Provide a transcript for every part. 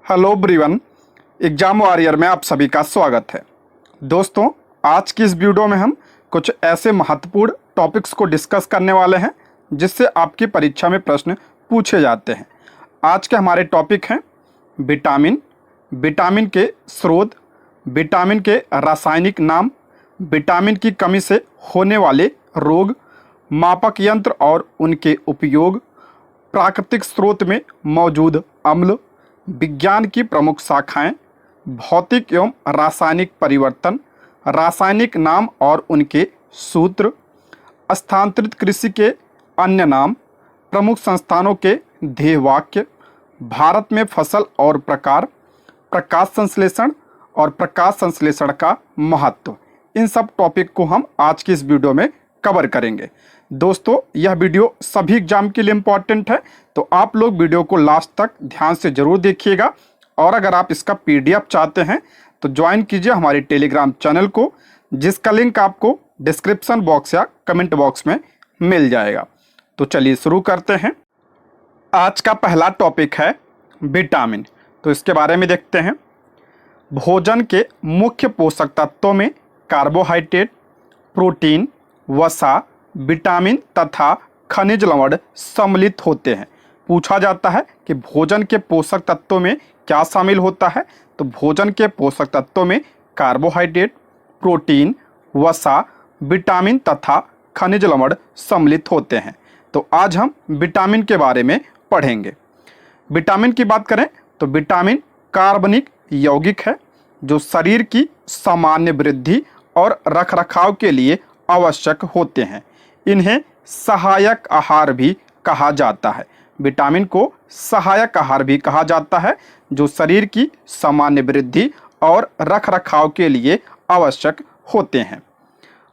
Hello everyone, exam warrior में आप सभी का स्वागत है। दोस्तों, आज की इस वीडियो में हम कुछ ऐसे महत्वपूर्ण टॉपिक्स को डिस्कस करने वाले हैं जिससे आपकी परीक्षा में प्रश्न पूछे जाते हैं। आज के हमारे टॉपिक हैं विटामिन, विटामिन के स्रोत, विटामिन के रासायनिक नाम, विटामिन की कमी से होने वाले रोग, मापक यंत्र और उनके उपयोग, प्राकृतिक स्रोत में मौजूद अम्ल, विज्ञान की प्रमुख शाखाएं, भौतिक एवं रासायनिक परिवर्तन, रासायनिक नाम और उनके सूत्र, स्थानांतरित कृषि के अन्य नाम, प्रमुख संस्थानों के ध्येय वाक्य, भारत में फसल और प्रकार, प्रकाश संश्लेषण और प्रकाश संश्लेषण का महत्व। इन सब टॉपिक को हम आज की इस वीडियो में कवर करेंगे। दोस्तों, यह वीडियो सभी एग्जाम के लिए इम्पॉर्टेंट है, तो आप लोग वीडियो को लास्ट तक ध्यान से जरूर देखिएगा। और अगर आप इसका पीडीएफ चाहते हैं तो ज्वाइन कीजिए हमारे टेलीग्राम चैनल को, जिसका लिंक आपको डिस्क्रिप्शन बॉक्स या कमेंट बॉक्स में मिल जाएगा। तो चलिए शुरू करते हैं। आज का पहला टॉपिक है विटामिन। तो इसके बारे में देखते हैं। भोजन के मुख्य पोषक तत्वों में कार्बोहाइड्रेट, प्रोटीन, वसा, विटामिन तथा खनिज लवण सम्मिलित होते हैं। पूछा जाता है कि भोजन के पोषक तत्वों में क्या शामिल होता है, तो भोजन के पोषक तत्वों में कार्बोहाइड्रेट, प्रोटीन, वसा, विटामिन तथा खनिज लवण सम्मिलित होते हैं। तो आज हम विटामिन के बारे में पढ़ेंगे। विटामिन की बात करें तो विटामिन कार्बनिक यौगिक है जो शरीर की सामान्य वृद्धि और रखरखाव के लिए आवश्यक होते हैं। इन्हें सहायक आहार भी कहा जाता है। विटामिन को सहायक आहार भी कहा जाता है जो शरीर की सामान्य वृद्धि और रखरखाव के लिए आवश्यक होते हैं।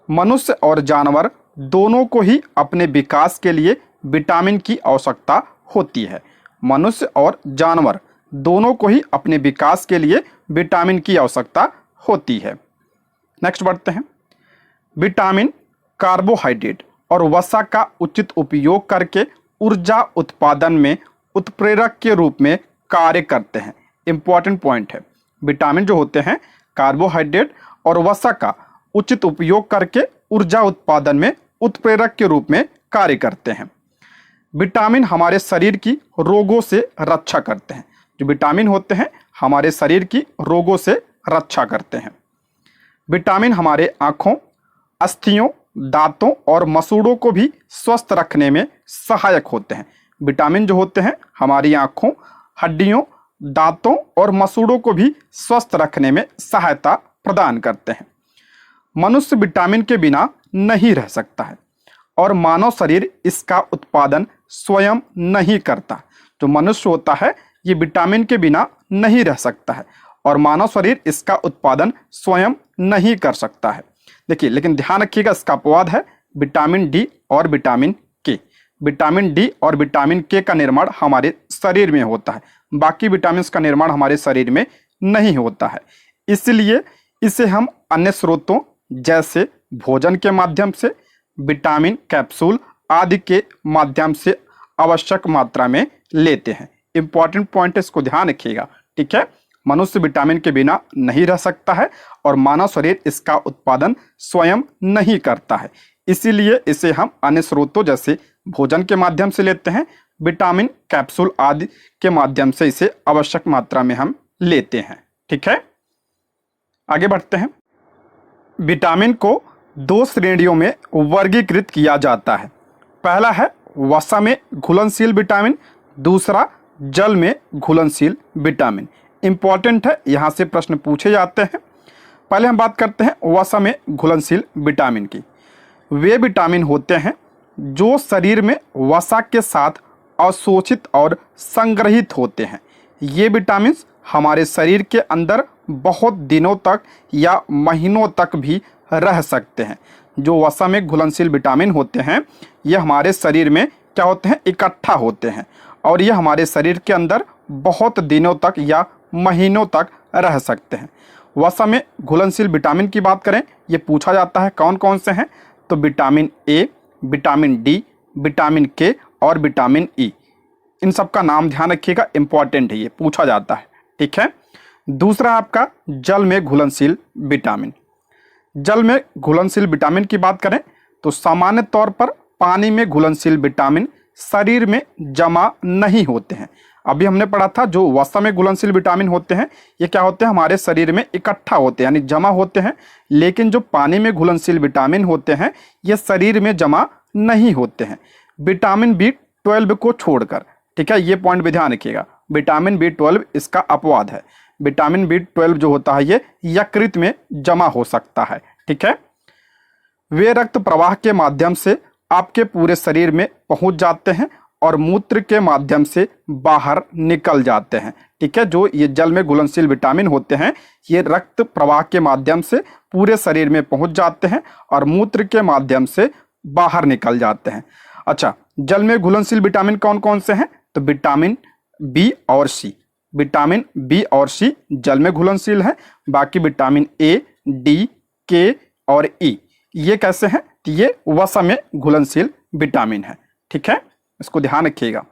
मनुष्य और जानवर दोनों को ही अपने विकास के लिए विटामिन की आवश्यकता होती है। मनुष्य और जानवर दोनों को ही अपने विकास के लिए विटामिन की आवश्यकता होती है। नेक्स्ट बढ़ते हैं। विटामिन कार्बोहाइड्रेट और वसा का उचित उपयोग करके ऊर्जा उत्पादन में उत्प्रेरक के रूप में कार्य करते हैं। इंपॉर्टेंट पॉइंट है। विटामिन जो होते हैं कार्बोहाइड्रेट और वसा का उचित उपयोग करके ऊर्जा उत्पादन में उत्प्रेरक के रूप में कार्य करते हैं। विटामिन हमारे शरीर की रोगों से रक्षा करते हैं। जो विटामिन होते हैं हमारे शरीर की रोगों से रक्षा करते हैं। विटामिन हमारे आँखों, अस्थियों, दांतों और मसूड़ों को भी स्वस्थ रखने में सहायक होते हैं। विटामिन जो होते हैं हमारी आँखों, हड्डियों, दांतों और मसूड़ों को भी स्वस्थ रखने में सहायता प्रदान करते हैं। मनुष्य विटामिन के बिना नहीं रह सकता है और मानव शरीर इसका उत्पादन स्वयं नहीं करता। जो मनुष्य होता है ये विटामिन के बिना नहीं रह सकता है और मानव शरीर इसका उत्पादन स्वयं नहीं कर सकता है। देखिए, लेकिन ध्यान रखिएगा, इसका अपवाद है विटामिन डी और विटामिन के। विटामिन डी और विटामिन के का निर्माण हमारे शरीर में होता है, बाकी विटामिन का निर्माण हमारे शरीर में नहीं होता है। इसलिए इसे हम अन्य स्रोतों जैसे भोजन के माध्यम से, विटामिन कैप्सूल आदि के माध्यम से आवश्यक मात्रा में लेते हैं। इंपॉर्टेंट पॉइंट है, इसको ध्यान रखिएगा। ठीक है, मनुष्य विटामिन के बिना नहीं रह सकता है और मानव शरीर इसका उत्पादन स्वयं नहीं करता है। इसीलिए इसे हम अन्य स्रोतों जैसे भोजन के माध्यम से लेते हैं, विटामिन कैप्सूल आदि के माध्यम से इसे आवश्यक मात्रा में हम लेते हैं। ठीक है, आगे बढ़ते हैं। विटामिन को दो श्रेणियों में वर्गीकृत किया जाता है। पहला है वसा में घुलनशील विटामिन, दूसरा जल में घुलनशील विटामिन। इंपॉर्टेंट है, यहाँ से प्रश्न पूछे जाते हैं। पहले हम बात करते हैं वसा में घुलनशील विटामिन की। वे विटामिन होते हैं जो शरीर में वसा के साथ अवशोषित और संग्रहित होते हैं। ये विटामिन हमारे शरीर के अंदर बहुत दिनों तक या महीनों तक भी रह सकते हैं। जो वसा में घुलनशील विटामिन होते हैं ये हमारे शरीर में क्या होते हैं, इकट्ठा होते हैं और ये हमारे शरीर के अंदर बहुत दिनों तक या महीनों तक रह सकते हैं। वसा में घुलनशील विटामिन की बात करें, ये पूछा जाता है कौन कौन से हैं, तो vitamin A, vitamin D, vitamin के और विटामिन ई। इन सब का नाम ध्यान रखिएगा, इंपॉर्टेंट है, ये पूछा जाता है। ठीक है। दूसरा आपका जल में घुलनशील विटामिन। जल में घुलनशील विटामिन की बात करें तो सामान्य तौर पर पानी में घुलनशील विटामिन शरीर में जमा नहीं होते हैं। अभी हमने पढ़ा था जो वसा में घुलनशील विटामिन होते हैं ये क्या होते हैं, हमारे शरीर में इकट्ठा होते हैं यानी जमा होते हैं, लेकिन जो पानी में घुलनशील विटामिन होते हैं ये शरीर में जमा नहीं होते हैं, विटामिन B12 को छोड़कर। ठीक है, ये पॉइंट भी ध्यान रखिएगा। विटामिन B12 इसका अपवाद है। विटामिन B12 जो होता है ये यकृत में जमा हो सकता है। ठीक है, वे रक्त प्रवाह के माध्यम से आपके पूरे शरीर में पहुंच जाते हैं और मूत्र के माध्यम से बाहर निकल जाते हैं। ठीक है, जो ये जल में घुलनशील विटामिन होते हैं ये रक्त प्रवाह के माध्यम से पूरे शरीर में पहुंच जाते हैं और मूत्र के माध्यम से बाहर निकल जाते हैं। अच्छा, जल में घुलनशील विटामिन कौन कौन से हैं, तो विटामिन बी और सी। विटामिन बी और सी जल में घुलनशील है, बाकी विटामिन ए, डी, के और ई ये कैसे हैं, तो ये वसा में घुलनशील विटामिन है। ठीक है, इसको ध्यान रखिएगा।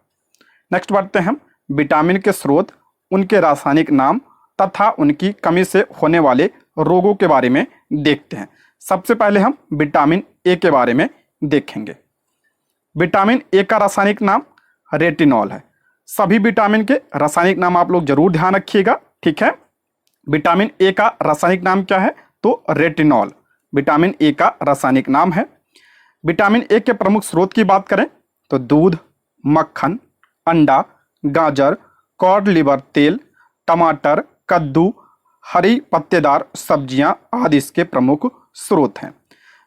नेक्स्ट बढ़ते हैं हम विटामिन के स्रोत, उनके रासायनिक नाम तथा उनकी कमी से होने वाले रोगों के बारे में देखते हैं। सबसे पहले हम विटामिन ए के बारे में देखेंगे। विटामिन ए का रासायनिक नाम रेटिनॉल है। सभी विटामिन के रासायनिक नाम आप लोग जरूर ध्यान रखिएगा। ठीक है, विटामिन ए का रासायनिक नाम क्या है, तो रेटिनॉल विटामिन ए का रासायनिक नाम है। विटामिन ए के प्रमुख स्रोत की बात करें तो दूध, मक्खन, अंडा, गाजर, कॉड लिवर तेल, टमाटर, कद्दू, हरी पत्तेदार सब्जियां आदि इसके प्रमुख स्रोत हैं।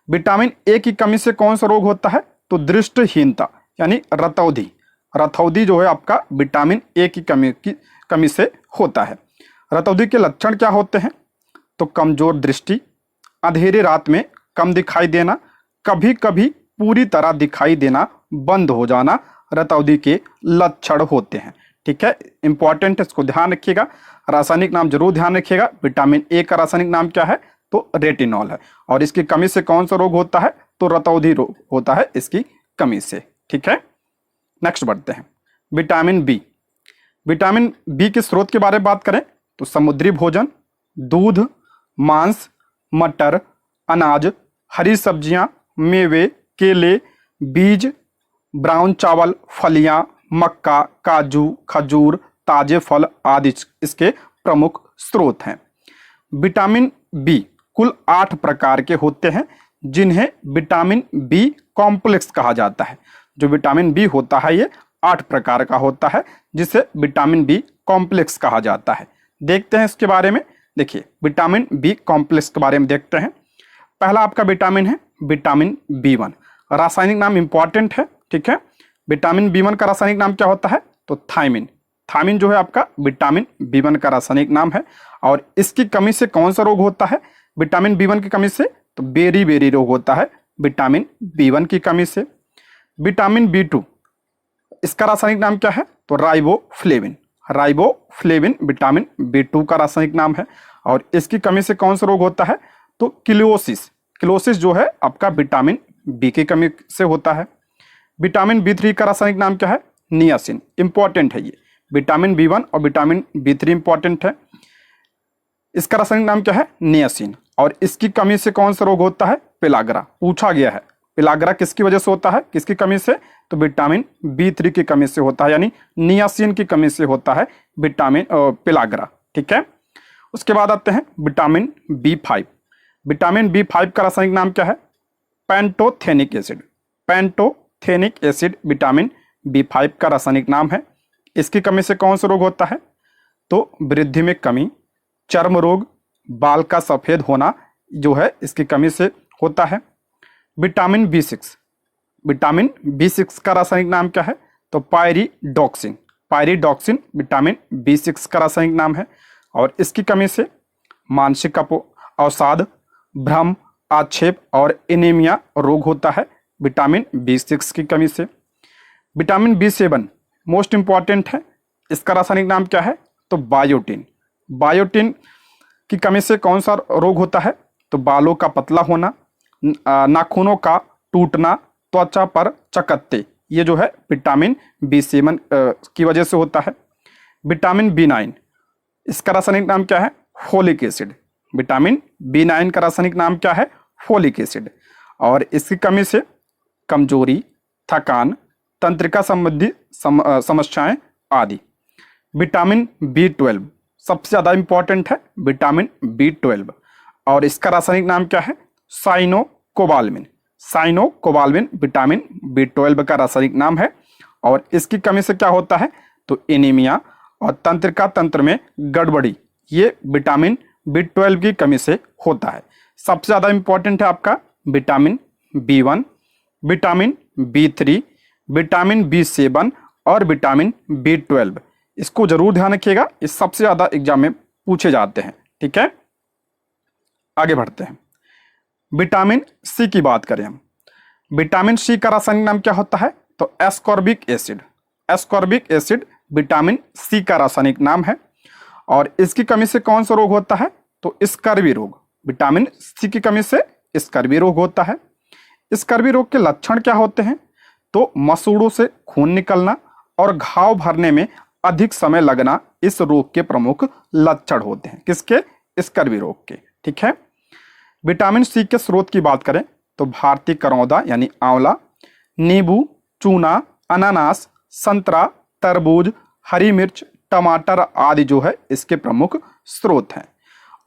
विटामिन ए की कमी से कौन सा रोग होता है, तो दृष्टिहीनता यानी रतौंधी। रतौंधी जो है आपका विटामिन ए की कमी से होता है। रतौंधी के लक्षण क्या होते हैं, तो कमजोर दृष्टि, अंधेरे रात में कम दिखाई देना, कभी कभी पूरी तरह दिखाई देना बंद हो जाना रतौंधी के लक्षण होते हैं। ठीक है, इंपॉर्टेंट है, इसको ध्यान रखिएगा। रासायनिक नाम जरूर ध्यान रखिएगा। विटामिन ए का रासायनिक नाम क्या है, तो रेटिनॉल है। और इसकी कमी से कौन सा रोग होता है, तो रतौंधी रोग होता है इसकी कमी से। ठीक है, नेक्स्ट बढ़ते हैं विटामिन बी। विटामिन बी के स्रोत के बारे में बात करें तो समुद्री भोजन, दूध, मांस, मटर, अनाज, हरी सब्जियां, मेवे, केले, बीज, ब्राउन चावल, फलियां, मक्का, काजू, खजूर, ताजे फल आदि इसके प्रमुख स्रोत हैं। विटामिन बी कुल 8 प्रकार के होते हैं जिन्हें विटामिन बी कॉम्प्लेक्स कहा जाता है। जो विटामिन बी होता है ये 8 प्रकार का होता है जिसे विटामिन बी कॉम्प्लेक्स कहा जाता है। देखते हैं इसके बारे में। देखिए, विटामिन बी कॉम्प्लेक्स के बारे में देखते हैं। पहला आपका विटामिन है विटामिन B1। रासायनिक नाम इंपॉर्टेंट है। ठीक है, विटामिन B1 का रासायनिक नाम क्या होता है, तो थायमिन। थायमिन जो है आपका विटामिन B1 का रासायनिक नाम है। और इसकी कमी से कौन सा रोग होता है, विटामिन B1 की कमी से, तो बेरी बेरी रोग होता है विटामिन B1 की कमी से। विटामिन B2 इसका रासायनिक नाम क्या है, तो राइबोफ्लेविन। राइबोफ्लेविन विटामिन B2 का रासायनिक नाम है। और इसकी कमी से कौन सा रोग होता है, तो किलोसिस। किलोसिस जो है आपका विटामिन बी की कमी से होता है। विटामिन B3 का रासायनिक नाम क्या है, नियासिन। इंपॉर्टेंट है ये, विटामिन B1 और विटामिन B3 इंपॉर्टेंट है। इसका रासायनिक नाम क्या है, नियासिन। और इसकी कमी से कौन सा रोग होता है, पेलाग्रा। पूछा गया है पेलाग्रा किसकी वजह से होता है, किसकी कमी से, तो विटामिन B3 की कमी से होता है, यानी नियासिन की कमी से होता है विटामिन पेलाग्रा। ठीक है, उसके बाद आते हैं विटामिन B5। विटामिन B5 का रासायनिक नाम क्या है, pantothenic acid. Pantothenic acid vitamin B5 का रासायनिक नाम है। इसकी कमी से कौन सा रोग होता है, तो वृद्धि में कमी, चर्म रोग, बाल का सफेद होना जो है इसकी कमी से होता है। Vitamin B6। विटामिन B6 का रासायनिक नाम क्या है, तो पायरिडॉक्सिन। पायरिडॉक्सिन विटामिन B6 का रासायनिक नाम है। और इसकी कमी से मानसिक अवसाद, भ्रम, आक्षेप और एनीमिया रोग होता है विटामिन B6 की कमी से। विटामिन B7 मोस्ट इंपॉर्टेंट है। इसका रासायनिक नाम क्या है, तो बायोटिन। बायोटिन की कमी से कौन सा रोग होता है, तो बालों का पतला होना, नाखूनों का टूटना, त्वचा पर चकत्ते, ये जो है विटामिन B7 की वजह से होता है। विटामिन B9 इसका रासायनिक नाम क्या है? Folic acid. विटामिन B9 का रासायनिक नाम क्या है? Folic acid. और इसकी कमी से कमजोरी, थकान, तंत्रिका संबंधी समस्याएं आदि। विटामिन B12 सबसे ज्यादा इंपॉर्टेंट है, विटामिन B12, और इसका रासायनिक नाम क्या है? साइनोकोबाल्मिन। साइनोकोबाल्मिन विटामिन B12 का रासायनिक नाम है। और इसकी कमी से क्या होता है? तो एनीमिया और तंत्रिका तंत्र में गड़बड़ी, ये विटामिन B12 की कमी से होता है। सबसे ज्यादा इंपॉर्टेंट है आपका vitamin B1, vitamin B3, vitamin B7 और विटामिन B12। इसको जरूर ध्यान रखिएगा, ये सबसे ज्यादा एग्जाम में पूछे जाते हैं। ठीक है, आगे बढ़ते हैं। विटामिन सी की बात करें हम। विटामिन सी का रासायनिक नाम क्या होता है? तो ascorbic acid. Ascorbic acid vitamin C का रासायनिक नाम है। और इसकी कमी से कौन सा रोग होता है? तो स्कर्वी रोग। विटामिन सी की कमी से स्कर्वी रोग होता है। स्कर्वी रोग के लक्षण क्या होते हैं? तो मसूड़ों से खून निकलना और घाव भरने में अधिक समय लगना इस रोग के प्रमुख लक्षण होते हैं। किसके? स्कर्वी रोग के। ठीक है, विटामिन सी के स्रोत की बात करें तो भारतीय करौंदा यानी आंवला, नींबू, चूना, अनानास, संतरा, तरबूज, हरी मिर्च, टमाटर आदि जो है इसके प्रमुख स्रोत हैं।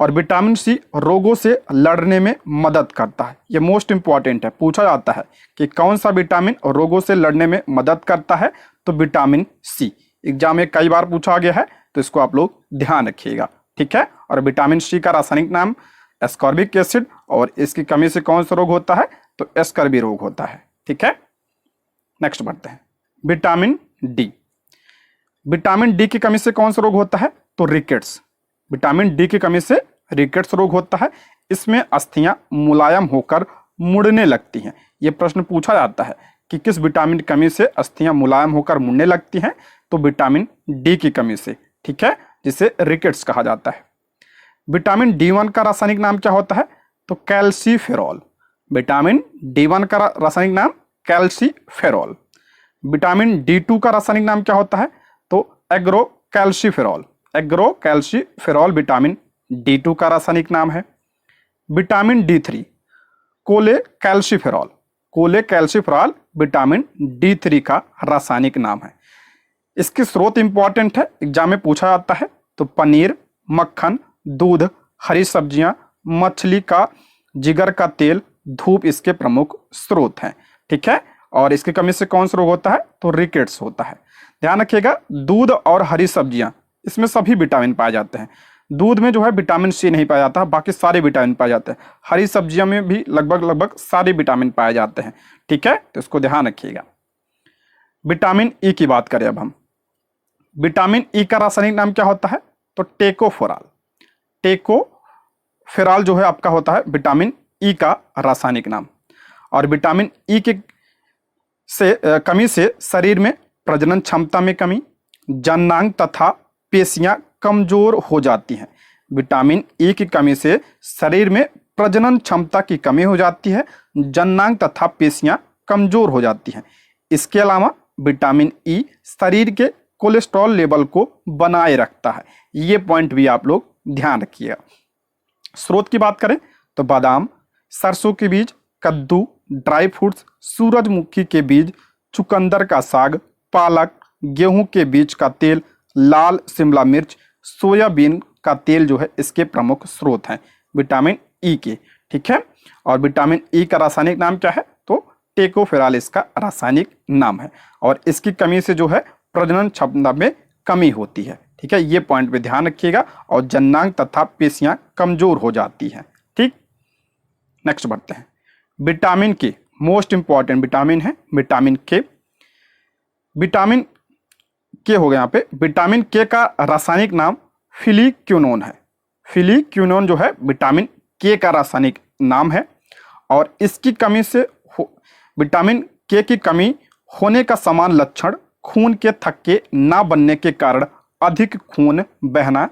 और विटामिन सी रोगों से लड़ने में मदद करता है। ये मोस्ट इंपॉर्टेंट है, पूछा जाता है कि कौन सा विटामिन रोगों से लड़ने में मदद करता है? तो विटामिन सी। एग्जाम में कई बार पूछा गया है, तो इसको आप लोग ध्यान रखिएगा। ठीक है, और विटामिन सी का रासायनिक नाम एस्कॉर्बिक एसिड, और इसकी कमी से कौन सा रोग होता है? तो स्कर्वी रोग होता है। ठीक है, नेक्स्ट बढ़ते हैं। Vitamin D. विटामिन डी की कमी से कौन सा रोग होता है? तो रिकेट्स। विटामिन डी की कमी से रिकेट्स रोग होता है। इसमें अस्थियां मुलायम होकर मुड़ने लगती हैं। यह प्रश्न पूछा जाता है कि किस विटामिन की कमी से अस्थियां मुलायम होकर मुड़ने लगती हैं? तो विटामिन डी की कमी से। ठीक है, जिसे रिकेट्स कहा जाता है। विटामिन D1 का रासायनिक नाम क्या होता है? तो कैल्सीफेरॉल। विटामिन D1 का रासायनिक नाम कैल्सीफेरॉल। विटामिन D2 का रासायनिक नाम क्या होता है? तो एग्रोकैल्सीफेरॉल। एग्रोकैल्सीफेरॉल विटामिन D2 का रासायनिक नाम है। Vitamin D3 कोलेकैल्सीफेरॉल। कोलेकैल्सीफेरॉल विटामिन D3 का रासायनिक नाम है। इसके स्रोत इंपॉर्टेंट है, एग्जाम में पूछा जाता है। तो पनीर, मक्खन, दूध, हरी सब्जियां, मछली का जिगर का तेल, धूप इसके प्रमुख स्रोत हैं। ठीक है, और इसकी कमी से कौन सा रोग होता है? तो रिकेट्स होता है। ध्यान रखिएगा, दूध और हरी सब्जियां इसमें सभी विटामिन पाए जाते हैं। दूध में जो है विटामिन सी नहीं पाया जाता, बाकी सारे विटामिन पाए जाते हैं। हरी सब्जियों में भी लगभग सारे विटामिन पाए जाते हैं। ठीक है, तो इसको ध्यान रखिएगा। विटामिन ई की बात करें अब हम। विटामिन ई का रासायनिक नाम क्या होता है? तो टेकोफेरॉल। टेकोफेरॉल जो है आपका होता है विटामिन ई का रासायनिक नाम। और विटामिन ई के कमी से शरीर में प्रजनन क्षमता में कमी, जननांग तथा पेशियां कमजोर हो जाती हैं। विटामिन ई की कमी से शरीर में प्रजनन क्षमता की कमी हो जाती है, जननांग तथा पेशियां कमजोर हो जाती हैं। इसके अलावा विटामिन ई शरीर के कोलेस्ट्रॉल लेवल को बनाए रखता है। ये पॉइंट भी आप लोग ध्यान रखिएगा। स्रोत की बात करें तो बादाम, सरसों के बीज, कद्दू, ड्राई फ्रूट्स, सूरजमुखी के बीज, चुकंदर का साग, पालक, गेहूं के बीज का तेल, लाल शिमला मिर्च, सोयाबीन का तेल जो है इसके प्रमुख स्रोत हैं विटामिन ई के। ठीक है, और विटामिन ई का रासायनिक नाम क्या है? तो टेकोफेरॉल इसका रासायनिक नाम है। और इसकी कमी से जो है प्रजनन क्षमता में कमी होती है। ठीक है, ये पॉइंट पे ध्यान रखिएगा। और जननांग तथा पेशियां कमजोर हो जाती हैं। ठीक, नेक्स्ट बढ़ते हैं। विटामिन के मोस्ट इंपॉर्टेंट विटामिन है विटामिन के। विटामिन के हो गया यहाँ पे। विटामिन के का रासायनिक नाम फिलिक्विनोन है। फिलिक्विनोन जो है विटामिन के का रासायनिक नाम है। और इसकी कमी से विटामिन के की कमी होने का समान लक्षण खून के थक्के ना बनने के कारण अधिक खून बहना,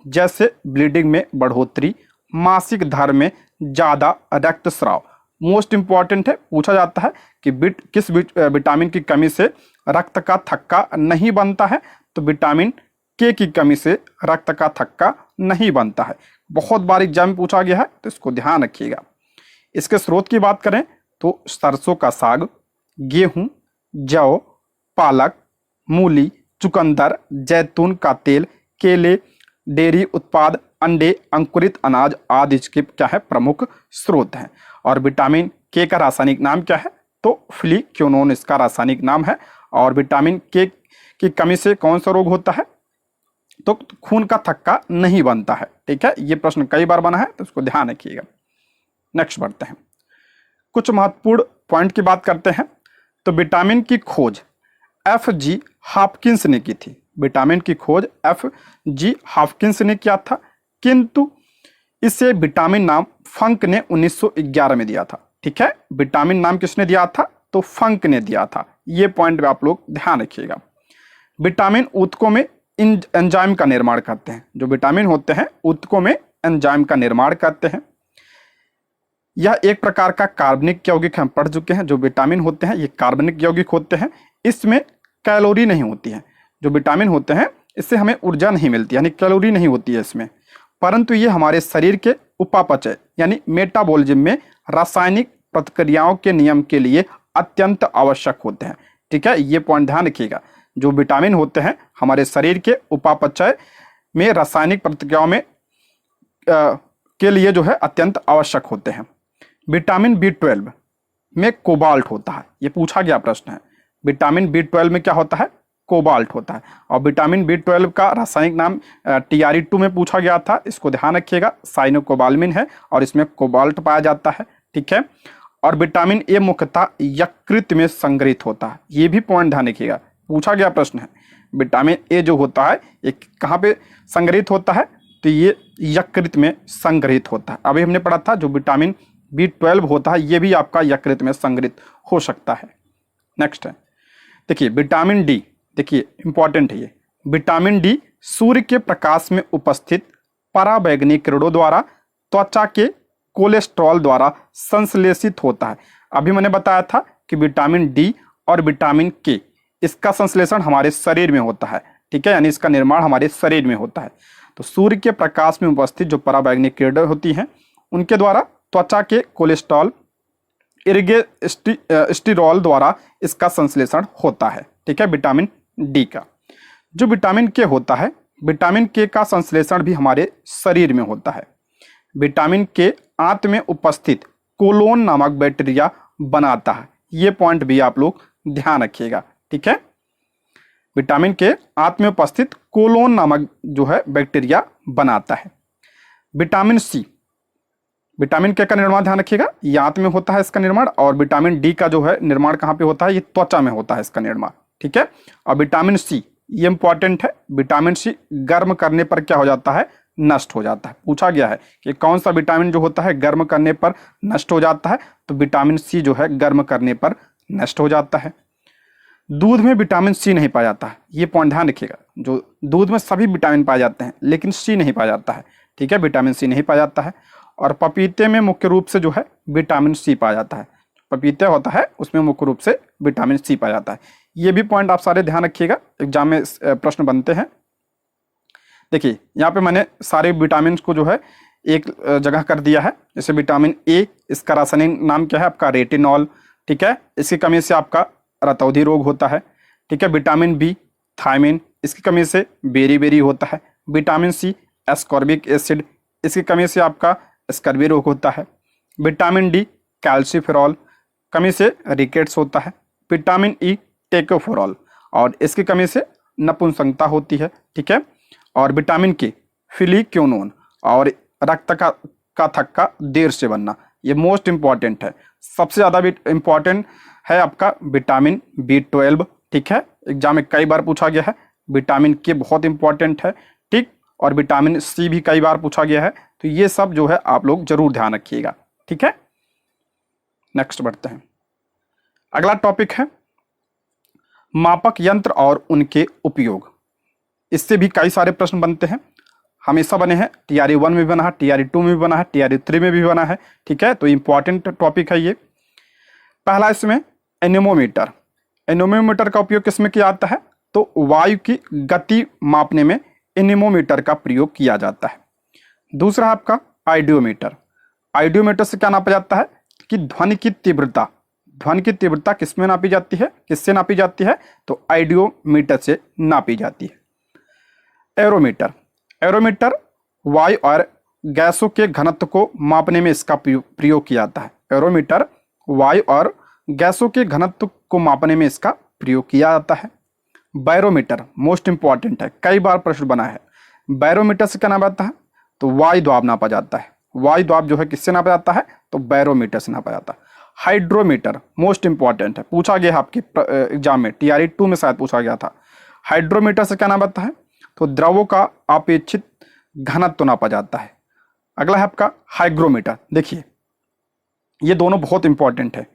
जैसे ब्लीडिंग में बढ़ोतरी, मासिक धर्म में ज्यादा रक्तस्राव। मोस्ट इंपॉर्टेंट है, पूछा जाता है कि किस विटामिन की कमी से रक्त का थक्का नहीं बनता है? तो विटामिन के की कमी से रक्त का थक्का नहीं बनता है। बहुत बार एग्जाम में पूछा गया है, तो इसको ध्यान रखिएगा। इसके स्रोत की बात करें तो सरसों का साग, गेहूं, जौ, पालक, मूली, चुकंदर, जैतून का तेल, केले, डेयरी उत्पाद, अंडे, अंकुरित अनाज आदि इसके क्या है प्रमुख स्रोत हैं। और विटामिन के का रासायनिक नाम क्या है? तो फ्लिक्योनोन इसका रासायनिक नाम है। और विटामिन के की कमी से कौन सा रोग होता है? तो खून का थक्का नहीं बनता है। ठीक है, ये प्रश्न कई बार बना है, तो इसको ध्यान रखिएगा। नेक्स्ट बढ़ते हैं, कुछ महत्वपूर्ण पॉइंट की बात करते हैं। तो विटामिन की खोज FG हॉपकिंस ने की थी। विटामिन की खोज FG हॉपकिंस ने किया था, किंतु इसे विटामिन नाम फंक ने 1911 में दिया था। ठीक है, विटामिन नाम किसने दिया था? तो फंक ने दिया था। ये पॉइंट आप लोग ध्यान रखिएगा। विटामिन ऊतकों में एंजाइम का निर्माण करते हैं। जो विटामिन होते हैं ऊतकों में एंजाइम का निर्माण करते हैं। यह एक प्रकार का कार्बनिक यौगिक हम पढ़ चुके हैं। जो विटामिन होते हैं ये कार्बनिक यौगिक होते हैं। इसमें कैलोरी नहीं होती है। जो विटामिन होते हैं इससे हमें ऊर्जा नहीं मिलती, यानी कैलोरी नहीं होती है इसमें, परंतु ये हमारे शरीर के उपापचय यानी मेटाबॉलिज्म में रासायनिक प्रतिक्रियाओं के नियम के लिए अत्यंत आवश्यक होते हैं। ठीक है, ये पॉइंट ध्यान रखिएगा। जो विटामिन होते हैं हमारे शरीर के उपापचय में रासायनिक प्रतिक्रियाओं में के लिए जो है अत्यंत आवश्यक होते हैं। विटामिन B12 में कोबाल्ट होता है। ये पूछा गया प्रश्न है। विटामिन B12 में क्या होता है? कोबाल्ट होता है। और विटामिन B12 का रासायनिक नाम TRE2 में पूछा गया था। इसको ध्यान रखिएगा, साइनोकोबाल्मिन है और इसमें कोबाल्ट पाया जाता है। ठीक है, और विटामिन ए मुख्यतः यकृत में संग्रहित होता है। ये भी पॉइंट ध्यान रखिएगा, पूछा गया प्रश्न है। विटामिन ए जो होता है ये कहाँ पे संग्रहित होता है? तो ये यकृत में संग्रहित होता है। अभी हमने पढ़ा था जो विटामिन B12 होता है ये भी आपका यकृत में संग्रहित हो सकता है। नेक्स्ट है, देखिए विटामिन डी, देखिए इंपॉर्टेंट है ये। विटामिन डी सूर्य के प्रकाश में उपस्थित पराबैंगनी किरणों द्वारा त्वचा के कोलेस्ट्रॉल द्वारा संश्लेषित होता है। अभी मैंने बताया था कि विटामिन डी और विटामिन के इसका संश्लेषण हमारे शरीर में होता है। ठीक है, यानी इसका निर्माण हमारे शरीर में होता है। तो सूर्य के प्रकाश में उपस्थित जो पराबैंगनी किरणें होती हैं उनके द्वारा त्वचा के कोलेस्ट्रॉल स्टीरॉल द्वारा इसका संश्लेषण होता है। ठीक है, विटामिन डी का। जो विटामिन के होता है, विटामिन के का संश्लेषण भी हमारे शरीर में होता है। विटामिन के आंत में उपस्थित कोलोन नामक बैक्टीरिया बनाता है। ये पॉइंट भी आप लोग ध्यान रखिएगा। ठीक है, विटामिन के आंत में उपस्थित कोलोन नामक जो है बैक्टीरिया बनाता है। विटामिन सी, विटामिन के का निर्माण ध्यान रखिएगा, ये आंत में होता है इसका निर्माण। और विटामिन डी का जो है निर्माण कहाँ पे होता है? ये त्वचा में होता है इसका निर्माण। ठीक है, और विटामिन सी ये इंपॉर्टेंट है। विटामिन सी गर्म करने पर क्या हो जाता है? नष्ट हो जाता है। पूछा गया है कि कौन सा विटामिन जो होता है गर्म करने पर नष्ट हो जाता है? तो विटामिन सी जो है गर्म करने पर नष्ट हो जाता है। दूध में विटामिन सी नहीं पाया जाता है। ये पॉइंट ध्यान रखिएगा। जो दूध में सभी विटामिन पाए जाते हैं लेकिन सी नहीं पाया जाता है। ठीक है, विटामिन सी नहीं पाया जाता है। और पपीते में मुख्य रूप से जो है विटामिन सी पाया जाता है। पपीते होता है उसमें मुख्य रूप से विटामिन सी पाया जाता है। ये भी पॉइंट आप सारे ध्यान रखिएगा, एग्जाम में प्रश्न बनते हैं। देखिए यहाँ पे मैंने सारे विटामिन को जो है एक जगह कर दिया है। जैसे विटामिन ए, इसका रासायनिक नाम क्या है आपका? रेटिनॉल। ठीक है, इसकी कमी से आपका रतौंधी रोग होता है। ठीक है, विटामिन बी, थायमिन, इसकी कमी से बेरी होता है। विटामिन सी, एस्कॉर्बिक एसिड, इसकी कमी से आपका स्कर्वी रोग होता है। विटामिन डी, कैल्सीफेरॉल, कमी से रिकेट्स होता है। विटामिन ई, टेकोफेरॉल, और इसकी कमी से नपुंसकता होती है। ठीक है, और विटामिन के, फ्लिक्योनोन, और रक्त का थक्का देर से बनना। ये मोस्ट इंपॉर्टेंट है, सबसे ज़्यादा इंपॉर्टेंट है आपका विटामिन B12। ठीक है, एग्जाम में कई बार पूछा गया है। विटामिन के बहुत इंपॉर्टेंट है। ठीक, और विटामिन सी भी कई बार पूछा गया है। तो ये सब जो है आप लोग जरूर ध्यान रखिएगा। ठीक है, नेक्स्ट बढ़ते हैं। अगला टॉपिक है मापक यंत्र और उनके उपयोग। इससे भी कई सारे प्रश्न बनते हैं, हमेशा बने हैं। TRE1 में भी बना है, TRE2 में भी बना है, TRE3 में भी बना है। ठीक है, तो इंपॉर्टेंट टॉपिक है ये। पहला इसमें एनेमोमीटर। एनेमोमीटर का उपयोग किसमें किया जाता है? तो वायु की गति मापने में एनीमोमीटर का प्रयोग किया जाता है। दूसरा है आपका आइडियोमीटर। आइडियोमीटर से क्या नापा जाता है कि ध्वनि की तीव्रता, ध्वनि की तीव्रता किसमें नापी जाती है, किससे नापी जाती है, तो आइडियोमीटर से नापी जाती है। एरोमीटर, एरोमीटर वायु और गैसों के घनत्व को मापने में इसका प्रयोग किया जाता है। एरोमीटर वायु और गैसों के घनत्व को मापने में इसका प्रयोग किया जाता है। बैरोमीटर मोस्ट इंपॉर्टेंट है, कई बार प्रश्न बना है। बैरोमीटर से क्या नापा जाता है, तो वायु दाब नापा जाता है। वायु दाब जो है किससे नापा जाता है, तो बैरोमीटर से नापा जाता है। हाइड्रोमीटर मोस्ट इंपॉर्टेंट है, पूछा गया है आपके एग्जाम में, TRE 2 में शायद पूछा गया था। हाइड्रोमीटर से क्या नापा जाता है, तो द्रवों का अपेक्षित घनत्व नापा जाता है। अगला है आपका हाइग्रोमीटर। देखिए ये दोनों बहुत इंपॉर्टेंट है,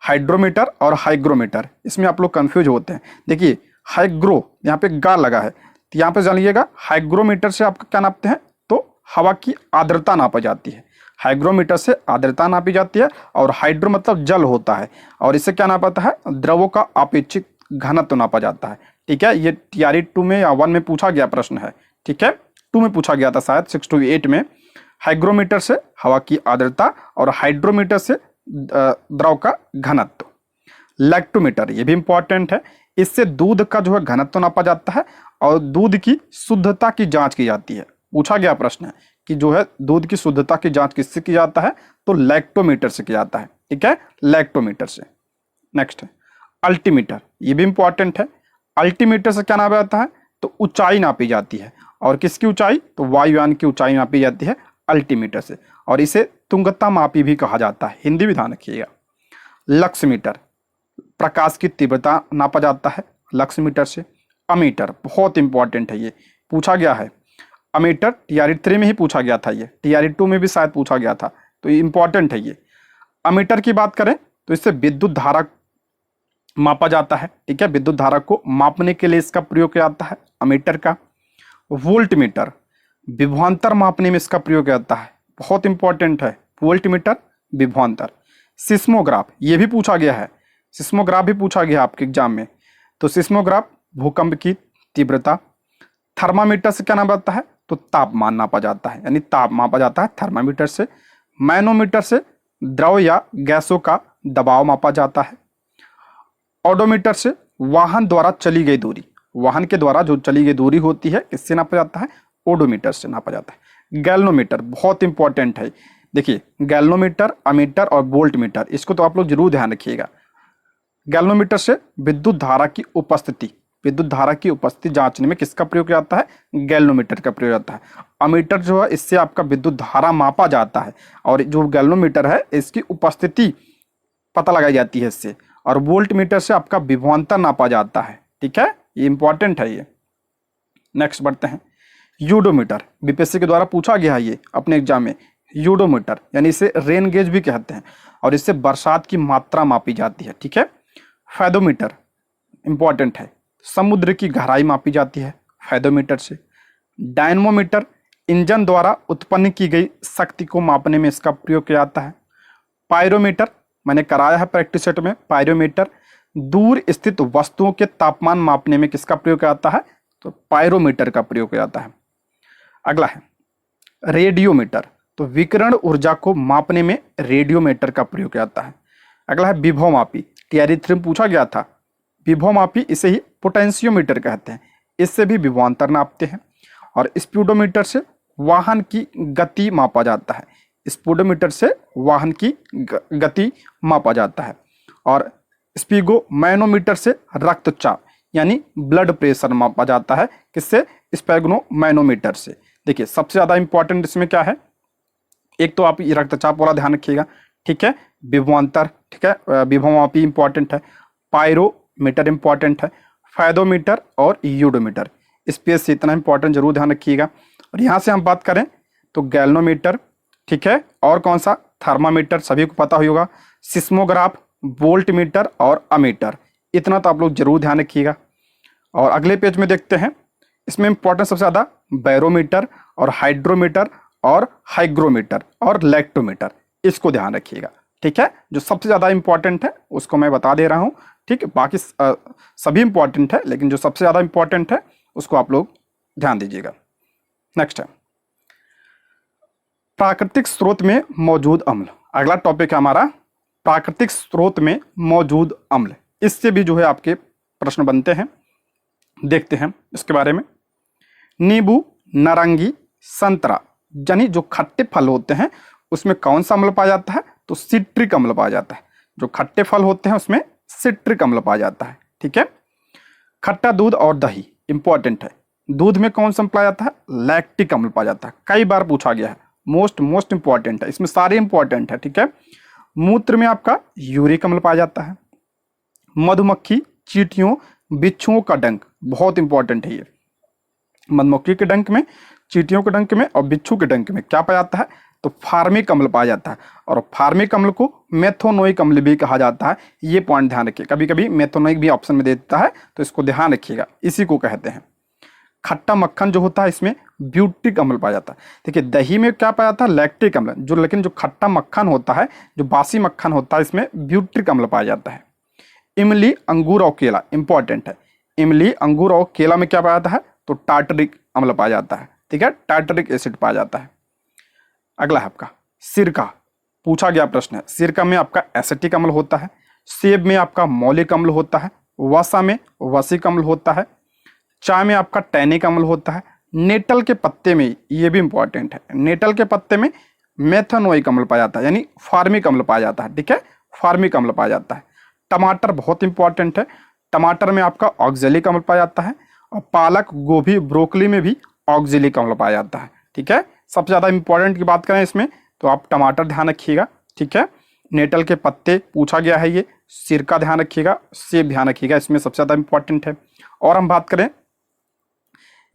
हाइड्रोमीटर और हाइग्रोमीटर, इसमें आप लोग कंफ्यूज होते हैं। देखिए हाइग्रो, यहाँ पे गा लगा है, तो यहाँ पे जानिएगा हाइग्रोमीटर से आपका क्या नापते हैं, तो हवा की आर्द्रता नापा जाती है। हाइग्रोमीटर से आर्द्रता नापी जाती है, और हाइड्रो मतलब जल होता है, और इससे क्या नापाता है, द्रवों का अपेक्षित घनत्व नापा जाता है। ठीक है, ये TRE 2 में या 1 में पूछा गया प्रश्न है। ठीक है, 2 में पूछा गया था शायद 6 to 8 में। हाइग्रोमीटर से हवा की आर्द्रता और हाइड्रोमीटर से द्रव का घनत्व। लैक्टोमीटर, ये भी इंपॉर्टेंट है, इससे दूध का जो है घनत्व नापा जाता है और दूध की शुद्धता की जांच की जाती है। पूछा गया प्रश्न है कि जो है दूध की शुद्धता की जांच किससे की जाता है, तो लैक्टोमीटर से किया जाता है। ठीक है, लैक्टोमीटर से। नेक्स्ट है अल्टीमीटर, ये भी इंपॉर्टेंट है। अल्टीमीटर से क्या नापा जाता है, तो ऊंचाई नापी जाती है, और किसकी ऊंचाई, तो वायुयान की ऊंचाई नापी जाती है अल्टीमीटर से, और इसे तुंगता मापी भी कहा जाता है, हिंदी भी ध्यान रखिएगा। लक्समीटर, प्रकाश की तीव्रता नापा जाता है लक्समीटर से। अमीटर बहुत इंपॉर्टेंट है, ये पूछा गया है। अमीटर TRE 3 में ही पूछा गया था, ये TRE 2 में भी शायद पूछा गया था, तो ये इंपॉर्टेंट है ये। अमीटर की बात करें तो इससे विद्युत धारा मापा जाता है। ठीक है, विद्युत धारा को मापने के लिए इसका प्रयोग किया जाता है अमीटर का। वोल्टमीटर, विभवांतर मापने में इसका प्रयोग किया जाता है, बहुत इंपॉर्टेंट है वोल्टमीटर, विभवांतर। सिस्मोग्राफ, ये भी पूछा गया है, सिस्मोग्राफ भी पूछा गया आपके एग्जाम में, तो सिस्मोग्राफ भूकंप की तीव्रता। थर्मामीटर से क्या नापा जाता है, तो तापमान नापा जाता है, यानी ताप मापा जाता है थर्मामीटर से। मैनोमीटर से द्रव या गैसों का दबाव मापा जाता है। ओडोमीटर से वाहन द्वारा चली गई दूरी, वाहन के द्वारा जो चली गई दूरी होती है, किससे नापा जाता है, ओडोमीटर से नापा जाता है। गैल्वनोमीटर बहुत इंपॉर्टेंट है, देखिए गैल्वनोमीटर, अमीटर और वोल्टमीटर, इसको तो आप लोग जरूर ध्यान रखिएगा। गैल्वनोमीटर से विद्युत धारा की उपस्थिति, विद्युत धारा की उपस्थिति जांचने में किसका प्रयोग किया जाता है, गैल्वनोमीटर का प्रयोग जाता है। अमीटर जो है इससे आपका विद्युत धारा मापा जाता है, और जो गैल्वनोमीटर है इसकी उपस्थिति पता लगाई जाती है इससे। और वोल्टमीटर से आपका विभवांतर नापा जाता है। ठीक है, ये इंपॉर्टेंट है ये। नेक्स्ट बढ़ते हैं यूडोमीटर, BPSC के द्वारा पूछा गया है ये अपने एग्जाम में। यूडोमीटर यानी इसे रेन गेज भी कहते हैं, और इससे बरसात की मात्रा मापी जाती है। ठीक है, फैदोमीटर इंपॉर्टेंट है, समुद्र की गहराई मापी जाती है फैदोमीटर से। डायनमोमीटर इंजन द्वारा उत्पन्न की गई शक्ति को मापने में इसका प्रयोग किया जाता है। पायरोमीटर मैंने कराया है प्रैक्टिस सेट में, पायरोमीटर दूर स्थित वस्तुओं के तापमान मापने में किसका प्रयोग किया जाता है, तो पायरोमीटर का प्रयोग किया जाता है। अगला है रेडियोमीटर, तो विकिरण ऊर्जा को मापने में रेडियोमीटर का प्रयोग किया जाता है। अगला है विभवमापी, TRE 3 में पूछा गया था। विभवमापी इसे ही पोटेंशियोमीटर कहते हैं, इससे भी विभवांतर नापते हैं। और स्पीडोमीटर से वाहन की गति मापा जाता है, स्पीडोमीटर से वाहन की गति मापा जाता है। और स्पिगोमैनोमीटर से रक्तचाप यानी ब्लड प्रेशर मापा जाता है, किससे, स्पिगोमैनोमीटर से। देखिए सबसे ज्यादा इंपॉर्टेंट इसमें क्या है, एक तो आप रक्तचाप वाला ध्यान रखिएगा। ठीक है, विभवांतर, ठीक है, विभवमापी इंपॉर्टेंट है, पायरोमीटर इंपॉर्टेंट है, फैदोमीटर और यूडोमीटर। स्पेस से इतना इंपॉर्टेंट जरूर ध्यान रखिएगा। और यहाँ से हम बात करें तो गैल्वनोमीटर, ठीक है, और कौन सा, थर्मामीटर, सभी को पता होगा, सिस्मोग्राफ, वोल्टमीटर और अमीटर, इतना तो आप लोग जरूर ध्यान रखिएगा। और अगले पेज में देखते हैं, इसमें इंपॉर्टेंट सबसे ज़्यादा बैरोमीटर और हाइड्रोमीटर और हाइग्रोमीटर और लैक्टोमीटर, इसको ध्यान रखिएगा। ठीक है, जो सबसे ज़्यादा इंपॉर्टेंट है उसको मैं बता दे रहा हूँ। ठीक है, बाकी सभी इंपॉर्टेंट है, लेकिन जो सबसे ज़्यादा इंपॉर्टेंट है उसको आप लोग ध्यान दीजिएगा। नेक्स्ट है प्राकृतिक स्रोत में मौजूद अम्ल। अगला टॉपिक है हमारा प्राकृतिक स्रोत में मौजूद अम्ल। इससे भी जो है आपके प्रश्न बनते हैं, देखते हैं इसके बारे में। नींबू, नारंगी, संतरा यानी जो खट्टे फल होते हैं उसमें कौन सा अम्ल पाया जाता है? तो सिट्रिक अम्ल पाया जाता है। जो खट्टे फल होते हैं उसमें सिट्रिक अम्ल पाया जाता है। ठीक है। खट्टा दूध और दही इंपॉर्टेंट है। दूध में कौन सा पाया जाता है? लैक्टिक अम्ल पाया जाता है। कई बार पूछा गया है, मोस्ट इंपॉर्टेंट है, इसमें सारे इंपॉर्टेंट है। ठीक है। मूत्र में आपका यूरिक अम्ल पाया जाता है। मधुमक्खी, चींटियों, बिच्छुओं का डंक बहुत इंपॉर्टेंट है ये। मधुमक्खी के डंक में, चींटियों के डंक में और बिच्छू के डंक में क्या पाया जाता है? तो फार्मिक अम्ल पाया जाता है। और फार्मिक अम्ल को मेथोनोइक अम्ल भी कहा जाता है। ये पॉइंट ध्यान रखिए, कभी कभी मेथोनोइक भी ऑप्शन में दे देता है, तो इसको ध्यान रखिएगा, इसी को कहते हैं। खट्टा मक्खन जो होता है इसमें ब्यूटिक अम्ल पाया जाता है। देखिए दही में क्या पाया जाता है? लैक्टिक अम्ल। जो लेकिन जो खट्टा मक्खन होता है, जो बासी मक्खन होता है, इसमें ब्यूटिक अम्ल पाया जाता है। इमली, अंगूर और केला इंपॉर्टेंट है। इमली, अंगूर और केला में क्या पाया जाता है? तो टार्टरिक अम्ल पाया जाता है। ठीक है, टार्टरिक एसिड पाया जाता है। अगला है आपका सिरका। पूछा गया प्रश्न है, सिरका में आपका एसिटिक अम्ल होता है। सेब में आपका मौलिक अम्ल होता है। वसा में वसिक अम्ल होता है। चाय में आपका टैनिक अम्ल होता है। नेटल के पत्ते में, ये भी इंपॉर्टेंट है, नेटल के पत्ते में मेथनोइक अम्ल पाया जाता है, यानी फार्मिक अम्ल पाया जाता है। ठीक है, फार्मिक अम्ल पाया जाता है। टमाटर बहुत इंपॉर्टेंट है। टमाटर में आपका ऑक्जेलिक अम्ल पाया जाता है। और पालक, गोभी, ब्रोकली में भी ऑक्जेलिक अम्ल पाया जाता है। ठीक है, सबसे ज़्यादा इंपॉर्टेंट की बात करें इसमें तो आप टमाटर ध्यान रखिएगा। ठीक है, नेटल के पत्ते पूछा गया है, ये सिरका ध्यान रखिएगा, सेब ध्यान रखिएगा, इसमें सबसे ज़्यादा इंपॉर्टेंट है। और हम बात करें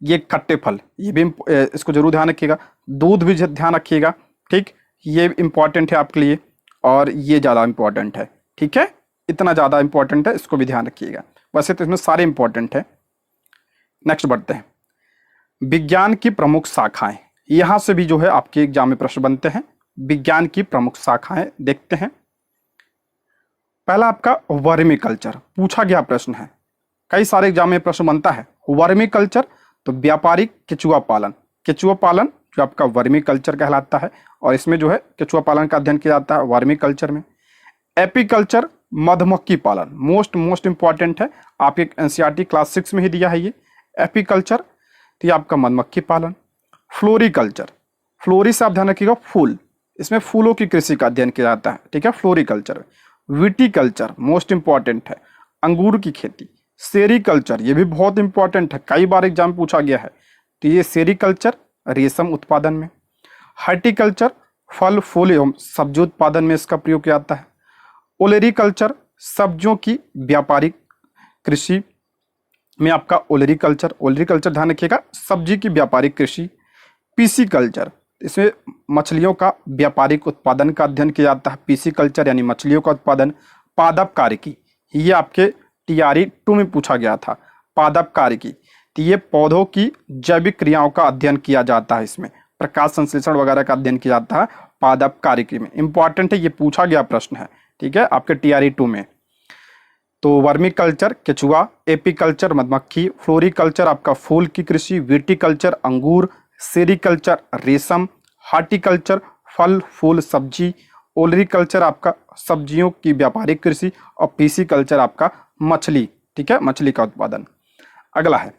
ये खट्टे फल, ये भी इसको जरूर ध्यान रखिएगा। दूध भी ध्यान रखिएगा। ठीक, ये इंपॉर्टेंट है आपके लिए, और ये ज़्यादा इंपॉर्टेंट है। ठीक है, इतना ज़्यादा इंपॉर्टेंट है, इसको भी ध्यान रखिएगा। वैसे तो इसमें सारे इंपॉर्टेंट है। नेक्स्ट बढ़ते हैं, विज्ञान की प्रमुख शाखाएं। यहां से भी जो है आपके एग्जाम में प्रश्न बनते हैं। विज्ञान की प्रमुख शाखाएं देखते हैं। पहला आपका वर्मी कल्चर पूछा गया प्रश्न है, कई सारे एग्जाम में प्रश्न बनता है। वर्मी कल्चर तो व्यापारिक केचुआ पालन, केचुआ पालन जो आपका वर्मी कल्चर कहलाता है, और इसमें जो है केचुआ पालन का अध्ययन किया जाता है वर्मी कल्चर में। एपीकल्चर मधुमक्खी पालन मोस्ट इंपॉर्टेंट है, आपके एनसीईआरटी क्लास 6 में ही दिया है ये एपीकल्चर, तो ये आपका मधुमक्खी पालन। फ्लोरिकल्चर, फ्लोरी से आप ध्यान रखिएगा फूल, इसमें फूलों की कृषि का अध्ययन किया जाता है। ठीक है, फ्लोरिकल्चर। विटीकल्चर मोस्ट इंपॉर्टेंट है, अंगूर की खेती। सेरीकल्चर ये भी बहुत इंपॉर्टेंट है, कई बार एग्जाम पूछा गया है, तो ये सेरीकल्चर रेशम उत्पादन में। हॉर्टिकल्चर फल फूल एवं सब्जी उत्पादन में इसका प्रयोग किया जाता है। ओलेरीकल्चर सब्जियों की व्यापारिक कृषि में आपका ओलेरीकल्चर, ओलेरीकल्चर ध्यान रखिएगा, सब्जी की व्यापारिक कृषि। पीसीकल्चर इसमें मछलियों का व्यापारिक उत्पादन का अध्ययन किया जाता है, पीसीकल्चर यानी मछलियों का उत्पादन। पादपकारिकी ये आपके टीआरई 2 में पूछा गया था, पादपकारिकी, तो ये पौधों की जैविक क्रियाओं का अध्ययन किया जाता है, इसमें प्रकाश संश्लेषण वगैरह का अध्ययन किया जाता है पादपकारिकी में। इंपॉर्टेंट है, ये पूछा गया प्रश्न है। ठीक है, आपके टीआरई 2 में। तो वर्मीकल्चर केचुआ, एपीकल्चर मधुमक्खी, फ्लोरिकल्चर आपका फूल की कृषि, विटीकल्चर अंगूर, सेरीकल्चर रेशम, हार्टिकल्चर फल फूल सब्जी, ओलरीकल्चर आपका सब्जियों की व्यापारिक कृषि, और पीसीकल्चर आपका मछली। ठीक है, मछली का उत्पादन। अगला है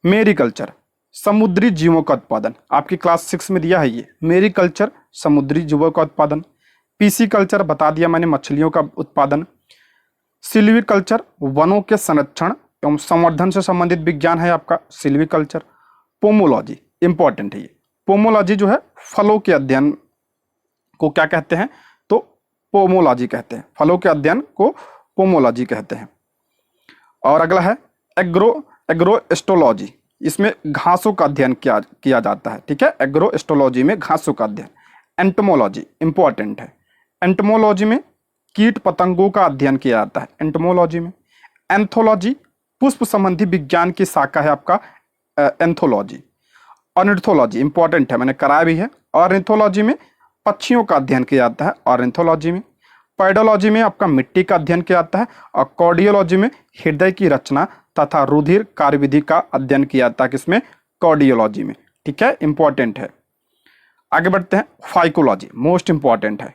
मेरीकल्चर, समुद्री जीवों का उत्पादन, आपकी क्लास 6 में दिया है ये मेरीकल्चर, समुद्री जीवों का उत्पादन। पीसीकल्चर बता दिया मैंने, मछलियों का उत्पादन। सिल्वीकल्चर वनों के संरक्षण एवं संवर्धन से संबंधित विज्ञान है आपका सिल्वीकल्चर। पोमोलॉजी इंपॉर्टेंट है ये, पोमोलॉजी जो है फलों के अध्ययन को क्या कहते हैं? तो पोमोलॉजी कहते हैं, फलों के अध्ययन को पोमोलॉजी कहते हैं। और अगला है एग्रोएस्ट्रोलॉजी, इसमें घासों का अध्ययन किया जाता है। ठीक है, एग्रोएस्ट्रोलॉजी में घासों का अध्ययन। एंटोमोलॉजी इंपॉर्टेंट है, एंटोमोलॉजी में कीट पतंगों का अध्ययन किया जाता है एंटोमोलॉजी में। एंथोलॉजी पुष्प संबंधी विज्ञान की शाखा है आपका एंथोलॉजी। ऑर्निथोलॉजी इंपॉर्टेंट है, मैंने कराया भी है। ऑर्निथोलॉजी में पक्षियों का अध्ययन किया जाता है ऑर्निथोलॉजी में। पैडोलॉजी में आपका मिट्टी का अध्ययन किया जाता है, और कार्डियोलॉजी में हृदय की रचना तथा रुधिर कार्यविधि का अध्ययन किया जाता है, किसमें? कार्डियोलॉजी में, ठीक है, इंपॉर्टेंट है। आगे बढ़ते हैं, फाइकोलॉजी मोस्ट इंपॉर्टेंट है।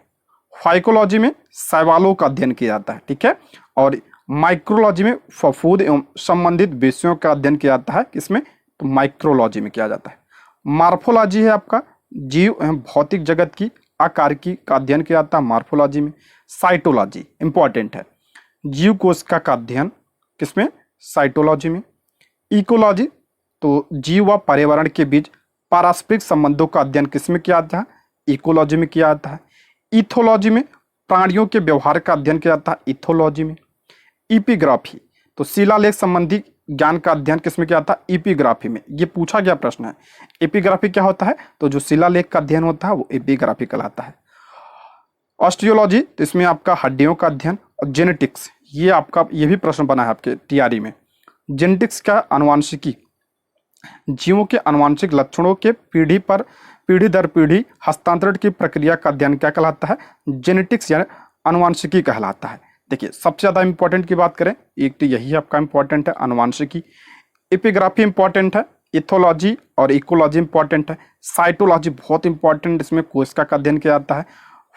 फाइकोलॉजी में शैवालों का अध्ययन किया जाता है, ठीक है, और माइक्रोलॉजी में फफूंद एवं संबंधित विषयों का अध्ययन किया जाता है, किसमें, तो माइक्रोलॉजी में किया जाता है। मार्फोलॉजी है आपका जीव एवं भौतिक जगत की आकारिकी का अध्ययन किया जाता है मार्फोलॉजी में। साइटोलॉजी इंपॉर्टेंट है, जीव कोशिका का अध्ययन किसमें, साइटोलॉजी में। इकोलॉजी तो जीव व पर्यावरण के बीच पारस्परिक संबंधों का अध्ययन किसमें किया जाता है, इकोलॉजी में किया जाता है। इथोलॉजी में प्राणियों के व्यवहार का अध्ययन किया जाता है, इथोलॉजी में। इपिग्राफी तो शिलालेख संबंधी ज्ञान का अध्ययन किसमें किया जाता है, एपिग्राफी में। ये पूछा गया प्रश्न है, एपिग्राफी क्या होता है, तो जो शिलालेख का अध्ययन होता है वो एपिग्राफी कहलाता है। ऑस्टियोलॉजी तो इसमें आपका हड्डियों का अध्ययन। और जेनेटिक्स ये आपका, ये भी प्रश्न बना है आपके टीआरई में। जेनेटिक्स का आनुवांशिकी, जीवों के आनुवांशिक लक्षणों के पीढ़ी दर पीढ़ी हस्तांतरण की प्रक्रिया का अध्ययन क्या कहलाता है, जेनेटिक्स यानी आनुवांशिकी कहलाता है। देखिए सबसे ज़्यादा इंपॉर्टेंट की बात करें, एक तो यही आपका इंपॉर्टेंट है आनुवांशिकी। एपिग्राफी इंपॉर्टेंट है, इथोलॉजी और इकोलॉजी इंपॉर्टेंट है। साइटोलॉजी बहुत इंपॉर्टेंट, इसमें कोशिका का अध्ययन किया जाता है।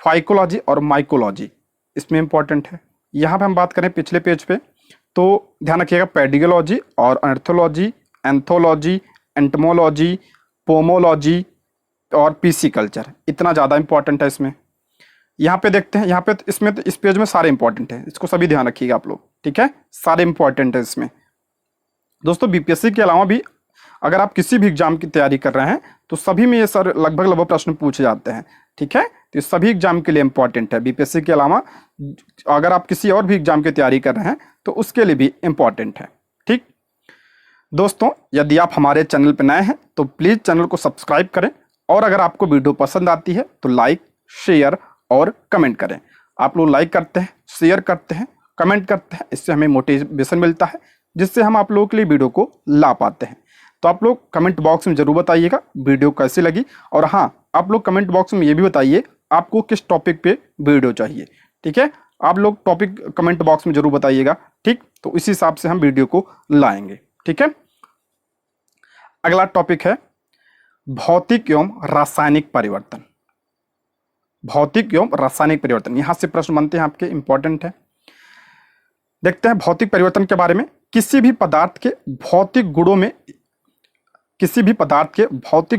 फाइकोलॉजी और माइकोलॉजी इसमें इंपॉर्टेंट है। यहाँ पे हम बात करें पिछले पेज पे, तो ध्यान रखिएगा पेडियोलॉजी और अर्थोलॉजी, एंथोलॉजी, एंटमोलॉजी, पोमोलॉजी और पीसिकल्चर इतना ज़्यादा इंपॉर्टेंट है इसमें। यहाँ पे देखते हैं, यहाँ पे इसमें इस पेज में सारे इंपॉर्टेंट है, इसको सभी ध्यान रखिएगा आप लोग, ठीक है, सारे इंपॉर्टेंट है इसमें। दोस्तों बीपीएससी के अलावा भी अगर आप किसी भी एग्जाम की तैयारी कर रहे हैं तो सभी में ये सर लगभग प्रश्न पूछे जाते हैं, ठीक है, तो सभी एग्जाम के लिए इंपॉर्टेंट है। बीपीएससी के अलावा अगर आप किसी और भी एग्जाम की तैयारी कर रहे हैं तो उसके लिए भी इंपॉर्टेंट है, ठीक। दोस्तों यदि आप हमारे चैनल पर नए हैं तो प्लीज़ चैनल को सब्सक्राइब करें, और अगर आपको वीडियो पसंद आती है तो लाइक, शेयर और कमेंट करें। आप लोग लाइक करते हैं, शेयर करते हैं, कमेंट करते हैं, इससे हमें मोटिवेशन मिलता है, जिससे हम आप लोगों के लिए वीडियो को ला पाते हैं। तो आप लोग कमेंट बॉक्स में ज़रूर बताइएगा वीडियो कैसी लगी, और हाँ आप लोग कमेंट बॉक्स में ये भी बताइए आपको किस टॉपिक पे वीडियो चाहिए, ठीक है। आप लोग टॉपिक कमेंट बॉक्स में ज़रूर बताइएगा, ठीक, तो इसी हिसाब से हम वीडियो को लाएंगे, ठीक है। अगला टॉपिक है भौतिक एवं रासायनिक परिवर्तन। भौतिक एवं रासायनिक परिवर्तन, यहां से प्रश्न बनते हैं आपके, इंपॉर्टेंट है। देखते हैं भौतिक परिवर्तन के बारे में। किसी भी पदार्थ के भौतिक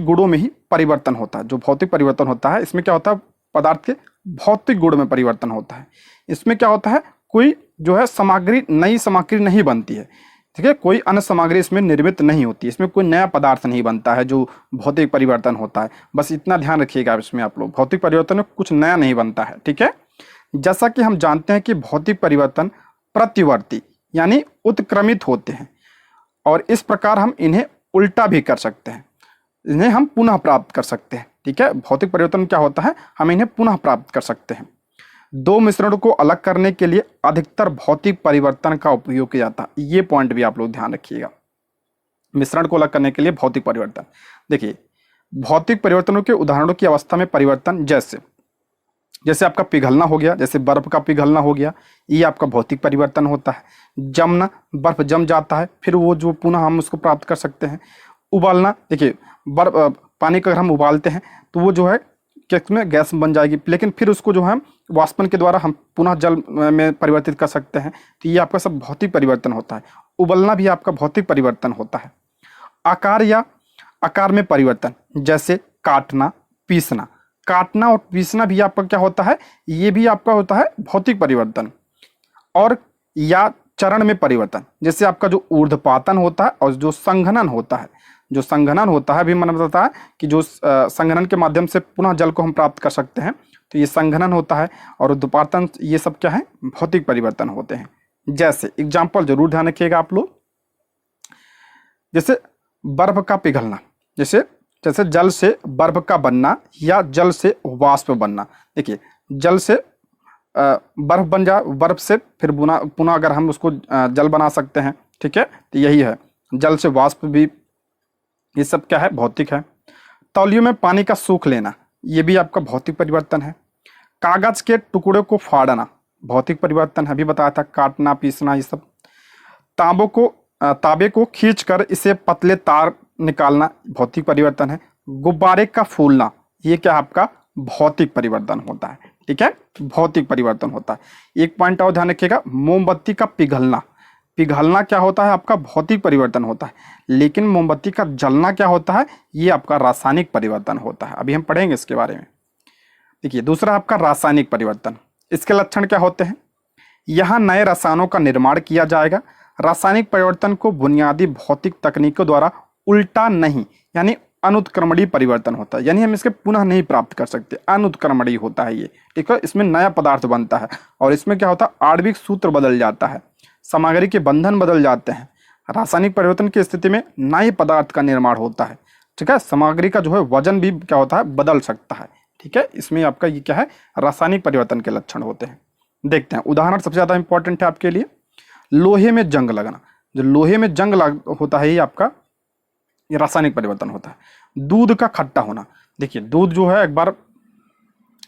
गुणों में ही परिवर्तन होता है। जो भौतिक परिवर्तन होता है इसमें क्या होता है, पदार्थ के भौतिक गुण में परिवर्तन होता है। इसमें क्या होता है, कोई जो है सामग्री, नई सामग्री नहीं बनती है, ठीक है, कोई अन्य सामग्री इसमें निर्मित नहीं होती, इसमें कोई नया पदार्थ नहीं बनता है जो भौतिक परिवर्तन होता है। बस इतना ध्यान रखिएगा इसमें आप लोग, भौतिक परिवर्तन में कुछ नया नहीं बनता है, ठीक है। जैसा कि हम जानते हैं कि भौतिक परिवर्तन प्रतिवर्ती यानी उत्क्रमित होते हैं, और इस प्रकार हम इन्हें उल्टा भी कर सकते हैं, इन्हें हम पुनः प्राप्त कर सकते हैं, ठीक है। भौतिक परिवर्तन क्या होता है, हम इन्हें पुनः प्राप्त कर सकते हैं। दो मिश्रणों को अलग करने के लिए अधिकतर भौतिक परिवर्तन का उपयोग किया जाता है, ये पॉइंट भी आप लोग ध्यान रखिएगा। मिश्रण को अलग करने के लिए भौतिक परिवर्तन, देखिए भौतिक परिवर्तनों के उदाहरणों की अवस्था में परिवर्तन, जैसे आपका पिघलना हो गया, जैसे बर्फ का पिघलना हो गया, ये आपका भौतिक परिवर्तन होता है। जमना, बर्फ जम जाता है, फिर वो जो पुनः हम उसको प्राप्त कर सकते हैं। उबालना, देखिए बर्फ, पानी को अगर हम उबालते हैं तो वो जो है किसमें, गैस बन जाएगी, लेकिन फिर उसको जो है वाष्पन के द्वारा हम पुनः जल में परिवर्तित कर सकते हैं। तो ये आपका सब भौतिक परिवर्तन होता है। उबलना भी आपका भौतिक परिवर्तन होता है। आकार में परिवर्तन, जैसे काटना, पीसना। काटना और पीसना भी आपका क्या होता है, ये भी आपका होता है भौतिक परिवर्तन। और या चरण में परिवर्तन, जैसे आपका जो ऊर्ध्वपातन होता है और जो संघनन होता है। जो संघनन होता है भी मैंने बताया कि जो संघनन के माध्यम से पुनः जल को हम प्राप्त कर सकते हैं, तो ये संघनन होता है। और ऊर्ध्वपातन, ये सब क्या है, भौतिक परिवर्तन होते हैं। जैसे एग्जाम्पल जरूर ध्यान रखिएगा आप लोग, जैसे बर्फ का पिघलना, जैसे जल से बर्फ का बनना या जल से वाष्प बनना। देखिए जल से बर्फ बन जा, बर्फ से फिर पुनः अगर हम उसको जल बना सकते हैं, ठीक है, तो यही है। जल से वाष्प भी, ये सब क्या है, भौतिक है। तौलियों में पानी का सूख लेना, ये भी आपका भौतिक परिवर्तन है। कागज के टुकड़े को फाड़ना भौतिक परिवर्तन है, अभी बताया था, काटना, पीसना, ये सब। तांबे को खींचकर इसे पतले तार निकालना भौतिक परिवर्तन है। गुब्बारे का फूलना ये क्या आपका भौतिक परिवर्तन होता है, ठीक है, भौतिक परिवर्तन होता है। एक पॉइंट और ध्यान रखिएगा, मोमबत्ती का पिघलना, पिघलना क्या होता है आपका भौतिक परिवर्तन होता है, लेकिन मोमबत्ती का जलना क्या होता है, ये आपका रासायनिक परिवर्तन होता है। अभी हम पढ़ेंगे इसके बारे में। देखिए दूसरा आपका रासायनिक परिवर्तन, इसके लक्षण क्या होते हैं, यहाँ नए रसायनों का निर्माण किया जाएगा। रासायनिक परिवर्तन को बुनियादी भौतिक तकनीकों द्वारा उल्टा नहीं, यानी अनुत्क्रमणीय परिवर्तन होता है, यानी हम इसके पुनः नहीं प्राप्त कर सकते, अनुत्क्रमणीय होता है ये, ठीक है। इसमें नया पदार्थ बनता है और इसमें क्या होता है, आणविक सूत्र बदल जाता है, सामग्री के बंधन बदल जाते हैं। रासायनिक परिवर्तन की स्थिति में नए पदार्थ का निर्माण होता है, ठीक है। सामग्री का जो है वजन भी क्या होता है, बदल सकता है, ठीक है। इसमें आपका ये क्या है, रासायनिक परिवर्तन के लक्षण होते हैं। देखते हैं उदाहरण, सबसे ज्यादा इंपॉर्टेंट है आपके लिए, लोहे में जंग लगना। जो लोहे में जंग होता है ये आपका ये रासायनिक परिवर्तन होता है। दूध का खट्टा होना, देखिए दूध जो है एक बार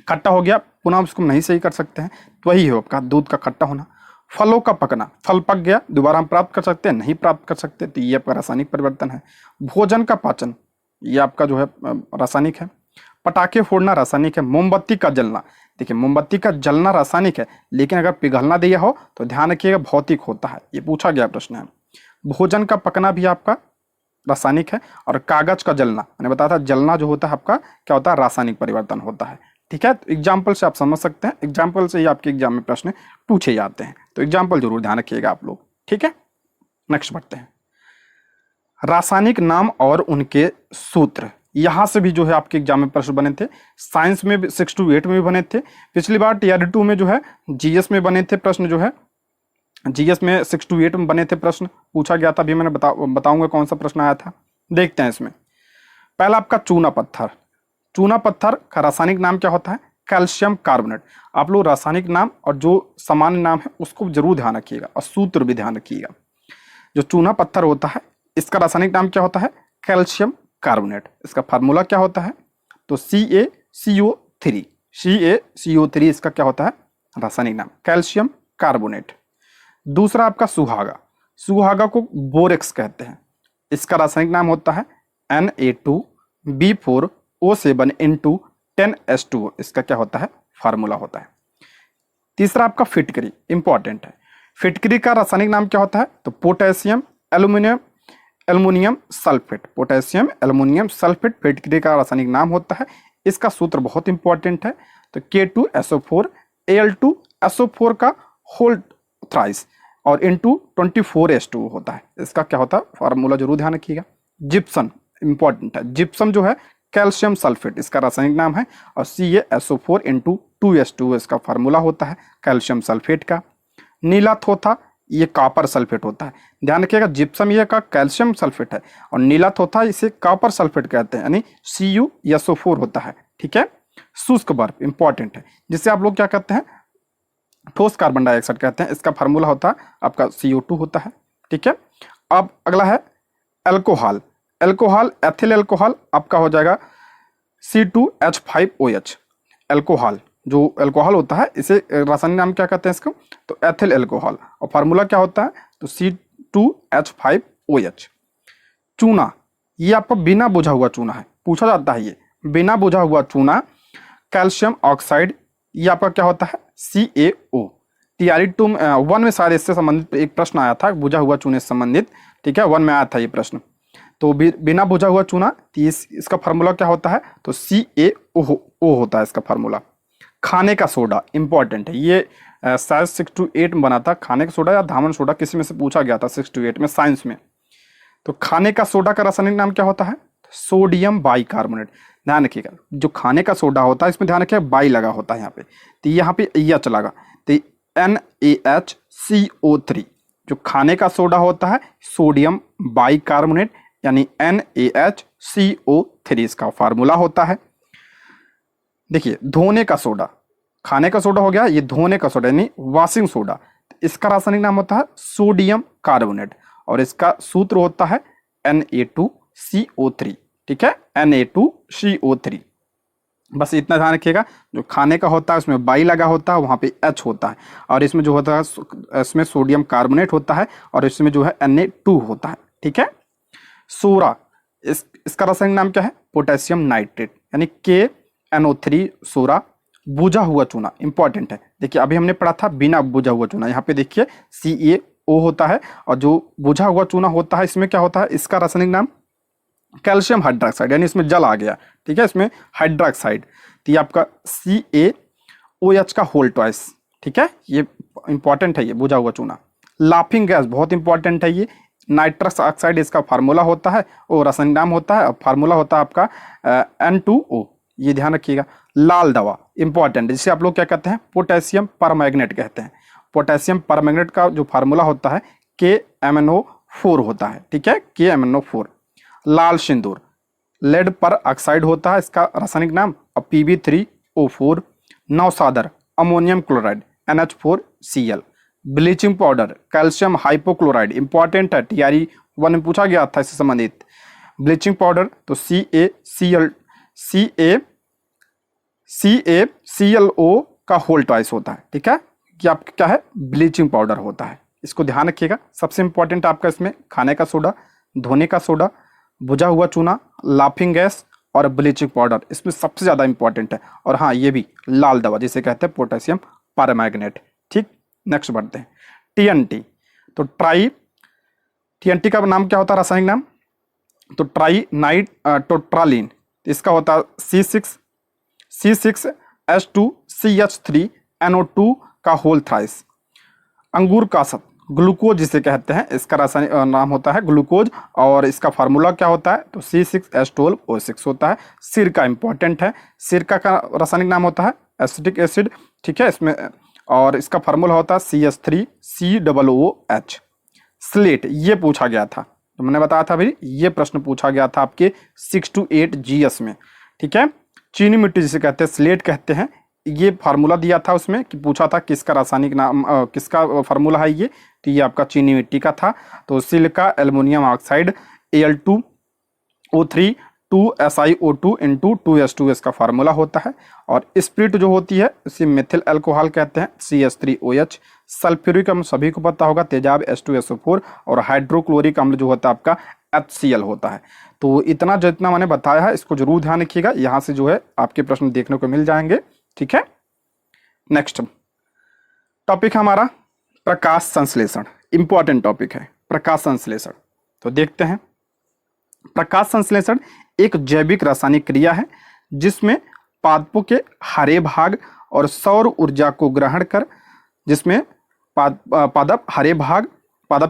खट्टा हो गया, पुनः उसको नहीं सही कर सकते हैं, तो वही है आपका दूध का खट्टा होना। फलों का पकना, फल पक गया, दोबारा हम प्राप्त कर सकते हैं, नहीं प्राप्त कर सकते, तो ये आपका रासायनिक परिवर्तन है। भोजन का पाचन, ये आपका जो है रासायनिक है। पटाखे फोड़ना रासायनिक है। मोमबत्ती का जलना, देखिए मोमबत्ती का जलना रासायनिक है, लेकिन अगर पिघलना दिया हो तो ध्यान रखिएगा भौतिक होता है, ये पूछा गया प्रश्न है। भोजन का पकना भी आपका रासायनिक है। और कागज का जलना, मैंने बताया था जलना जो होता है आपका क्या होता है, रासायनिक परिवर्तन होता है, ठीक है। तो एग्जाम्पल से आप समझ सकते हैं, एग्जाम्पल से ही आपके एग्जाम में प्रश्न पूछे जाते हैं, तो एग्जाम्पल जरूर ध्यान रखिएगा आप लोग, ठीक है। नेक्स्ट बढ़ते हैं, रासायनिक नाम और उनके सूत्र। यहां से भी जो है आपके एग्जाम में प्रश्न बने थे, साइंस में 6 to 8 में भी बने थे, पिछली बार टीआरडी 2 में जो है जीएस में बने थे प्रश्न, जो है जीएस में 6 to 8 में बने थे प्रश्न, पूछा गया था। अभी मैंने बताऊंगा कौन सा प्रश्न आया था। देखते हैं इसमें, पहला आपका चूना पत्थर। चूना पत्थर का रासायनिक नाम क्या होता है, कैल्शियम कार्बोनेट। आप लोग रासायनिक नाम और जो सामान्य नाम है उसको जरूर ध्यान रखिएगा और सूत्र भी ध्यान रखिएगा। जो चूना पत्थर होता है इसका रासायनिक नाम क्या होता है, कैल्शियम कार्बोनेट। इसका फार्मूला क्या होता है, तो CaCO3, CaCO3 इसका क्या होता है रासायनिक नाम, कैल्शियम कार्बोनेट। दूसरा आपका सुहागा, सुहागा को बोरेक्स कहते हैं, इसका रासायनिक नाम होता है Na2B4O7 इसका क्या होता है फार्मूला होता है। तीसरा आपका फिटकरी, इंपॉर्टेंट है। फिटकरी का रासायनिक नाम क्या होता है, तो potassium aluminium sulphate, potassium aluminium sulphate फिटकरी का रासायनिक नाम होता है। इसका सूत्र बहुत इंपॉर्टेंट है, तो K2SO4 Al2SO4 का होल थ्राइस और इनटू 24H2 होता है। इसका क्या होता है फार्मूला जरूर ध्यान रखिएगा। जिप्सम इंपॉर्टेंट है, जिप्सम जो है कैल्शियम सल्फेट इसका रासायनिक नाम है, और CaSO4 इंटू 2H2 इसका फार्मूला होता है कैल्शियम सल्फेट का। नीला थोथा ये कॉपर सल्फेट होता है, ध्यान रखिएगा। जिप्सम ये का कैल्शियम सल्फेट है और नीला थोथा इसे कॉपर सल्फेट कहते हैं, यानी CuSO4 होता है, ठीक है। शुष्क बर्फ इंपॉर्टेंट है, जिससे आप लोग क्या कहते हैं ठोस कार्बन डाइऑक्साइड कहते हैं, इसका फार्मूला होता है आपका CO2 होता है, ठीक है। अब अगला है एल्कोहल, एल्कोहल एथिल एल्कोहल आपका हो जाएगा C2H5OH। एल्कोहल जो एल्कोहल होता है इसे रासायनिक नाम क्या कहते हैं इसको, तो एथिल एल्कोहल, और फार्मूला क्या होता है, तो C2H5OH। चूना ये आपका बिना बुझा हुआ चूना है, पूछा जाता है ये बिना बुझा हुआ चूना। कैल्शियम ऑक्साइड ये आपका क्या होता है CaO। TRE 1 में शायद इससे संबंधित एक प्रश्न आया था, बुझा हुआ चूने से संबंधित, ठीक है, 1 में आया था ये प्रश्न। तो बिना बुझा हुआ चूना, इसका फार्मूला क्या होता है, तो CaO होता है इसका फार्मूला। खाने का सोडा इंपॉर्टेंट है, ये शायद 6 to 8 में बना था, खाने का सोडा या धामन सोडा किसी में से पूछा गया था 6 to 8 में साइंस में। तो खाने का सोडा का रासायनिक नाम क्या होता है, सोडियम बाइकार्बोनेट। ध्यान रखिएगा जो खाने का सोडा होता है इसमें ध्यान रखिएगा बाई लगा होता है यहाँ पे, तो यहाँ पे एच लगा, तो NaHCO3 जो खाने का सोडा होता है सोडियम बाइकार्बोनेट यानी NaHCO3 इसका फार्मूला होता है। देखिए धोने का सोडा, खाने का सोडा हो गया, ये धोने का सोडा यानी वॉशिंग सोडा, इसका रासायनिक नाम होता है सोडियम कार्बोनेट और इसका सूत्र होता है Na2CO3, ठीक है, Na2CO3। बस इतना ध्यान रखिएगा, जो खाने का होता है उसमें बाई लगा होता है, वहाँ पे H होता है, और इसमें जो होता है इसमें सोडियम कार्बोनेट होता है और इसमें जो है Na2 होता है, ठीक है। सोरा इसका रासायनिक नाम क्या है? पोटेशियम नाइट्रेट, यानी KNO3 सोरा, बुझा हुआ चूना। इंपॉर्टेंट है, देखिए अभी हमने पढ़ा था बिना बुझा हुआ चूना, यहाँ पे देखिए CaO होता है, और जो बुझा हुआ चूना होता है इसमें क्या होता है? इसका रासायनिक नाम कैल्शियम हाइड्रोक्साइड, यानी इसमें जल आ गया, ठीक है, इसमें हाइड्रोक्साइड, तो ये आपका CaOH का होल ट्वाइस, ठीक है, ये इंपॉर्टेंट है, ये बुझा हुआ चूना। लाफिंग गैस बहुत इंपॉर्टेंट है, ये नाइट्रस ऑक्साइड इसका फार्मूला होता है, और रासायनिक नाम होता है, और फार्मूला होता है आपका N2O, ये ध्यान रखिएगा। लाल दवा इंपॉर्टेंट है, जिसे आप लोग क्या कहते हैं? पोटेशियम परमैंगनेट कहते हैं। पोटेशियम परमैंगनेट का जो फार्मूला होता है KMnO4 होता है, ठीक है, KMnO4। लाल सिंदूर लेड पर ऑक्साइड होता है, इसका रासायनिक नाम Pb3O4। नौसादर ammonium chloride NH4Cl। Bleaching powder calcium hypochloride, important है, TRE 1 में पूछा गया था इससे संबंधित। ब्लीचिंग पाउडर तो CaClO का होल ट्वाइस होता है, ठीक है, कि आपका क्या है? ब्लीचिंग पाउडर होता है, इसको ध्यान रखिएगा। सबसे इंपॉर्टेंट आपका इसमें खाने का सोडा, धोने का सोडा, बुझा हुआ चूना, लाफिंग गैस और ब्लीचिंग पाउडर, इसमें सबसे ज़्यादा इंपॉर्टेंट है। और हाँ, ये भी लाल दवा जिसे कहते हैं पोटेशियम परमैंगनेट, ठीक। नेक्स्ट बढ़ते हैं, TNT। तो TNT का नाम क्या होता है? रासायनिक नाम तो ट्राई टोट्रालिन, इसका होता है C6H2CH3NO2 का होल थ्राइस। अंगूर का सत ग्लूकोज जिसे कहते हैं, इसका रासायनिक नाम होता है ग्लूकोज, और इसका फार्मूला क्या होता है? तो C6H12O6 होता है। सिरका इंपॉर्टेंट है, सिरका का रासायनिक नाम होता है एसिटिक एसिड, ठीक है, इसमें, और इसका फार्मूला होता है CH3COOH। स्लेट ये पूछा गया था, तो मैंने बताया था भाई, ये प्रश्न पूछा गया था आपके 6 to 8 GS में, ठीक है। चीनी मिट्टी जिसे कहते हैं, स्लेट कहते हैं, ये फार्मूला दिया था उसमें कि पूछा था किसका रासायनिक नाम किसका फार्मूला है ये, तो ये आपका चीनी मिट्टी का था। तो silica aluminium oxide Al2O3 2SiO2 into 2H2 इसका फार्मूला होता है। और स्प्रिट जो होती है इसे मेथिल अल्कोहल कहते हैं, CH3OH। सल्फ्यूरिक अम्ल सभी को पता होगा, तेजाब H2SO4। और हाइड्रोक्लोरिक अम्ल जो होता है आपका HCl होता है। तो इतना जितना मैंने बताया है इसको जरूर ध्यान रखिएगा, यहाँ से जो है आपके प्रश्न देखने को मिल जाएंगे, ठीक है। नेक्स्ट टॉपिक हमारा प्रकाश संश्लेषण, इंपॉर्टेंट टॉपिक है प्रकाश संश्लेषण। तो देखते हैं, प्रकाश संश्लेषण एक जैविक रासायनिक क्रिया है जिसमें पादपों के हरे भाग और सौर ऊर्जा को ग्रहण कर, जिसमें पादप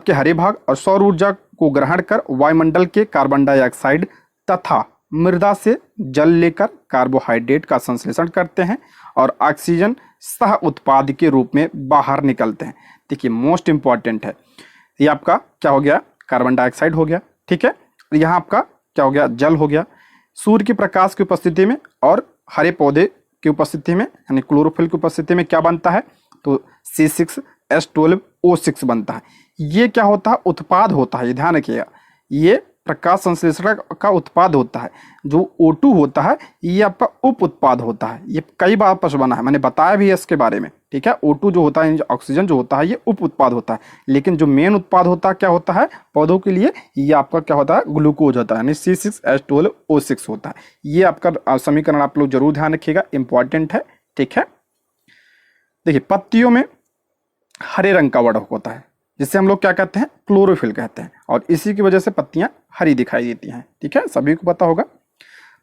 के हरे भाग और सौर ऊर्जा को ग्रहण कर वायुमंडल के कार्बन डाइऑक्साइड तथा मृदा से जल लेकर कार्बोहाइड्रेट का संश्लेषण करते हैं और ऑक्सीजन सह उत्पाद के रूप में बाहर निकलते हैं। देखिए मोस्ट इंपॉर्टेंट है, ये आपका क्या हो गया? कार्बन डाइऑक्साइड हो गया, ठीक है। यहाँ आपका क्या हो गया? जल हो गया। सूर्य के प्रकाश की उपस्थिति में और हरे पौधे की उपस्थिति में, यानी क्लोरोफिल की उपस्थिति में क्या बनता है? तो C6H12O6 बनता है। ये क्या होता है? उत्पाद होता है, ये ध्यान रखिएगा, ये प्रकाश संश्लेषण का उत्पाद होता है। जो O2 होता है ये आपका उप उत्पाद होता है, ये कई बार प्रश्न बना है, मैंने बताया भी है इसके बारे में, ठीक है। O2 जो होता है, ऑक्सीजन जो होता है, ये उप उत्पाद होता है, लेकिन जो मेन उत्पाद होता है क्या होता है पौधों के लिए? ये आपका क्या होता है? ग्लूकोज होता है, यानी C6H12O6 होता है। ये आपका समीकरण आप लोग जरूर ध्यान रखिएगा, इंपॉर्टेंट है, ठीक है। देखिए पत्तियों में हरे रंग का वर्ण होता है जिससे हम लोग क्या कहते हैं? क्लोरोफिल कहते हैं, और इसी की वजह से पत्तियां हरी दिखाई देती हैं, ठीक है, सभी को पता होगा।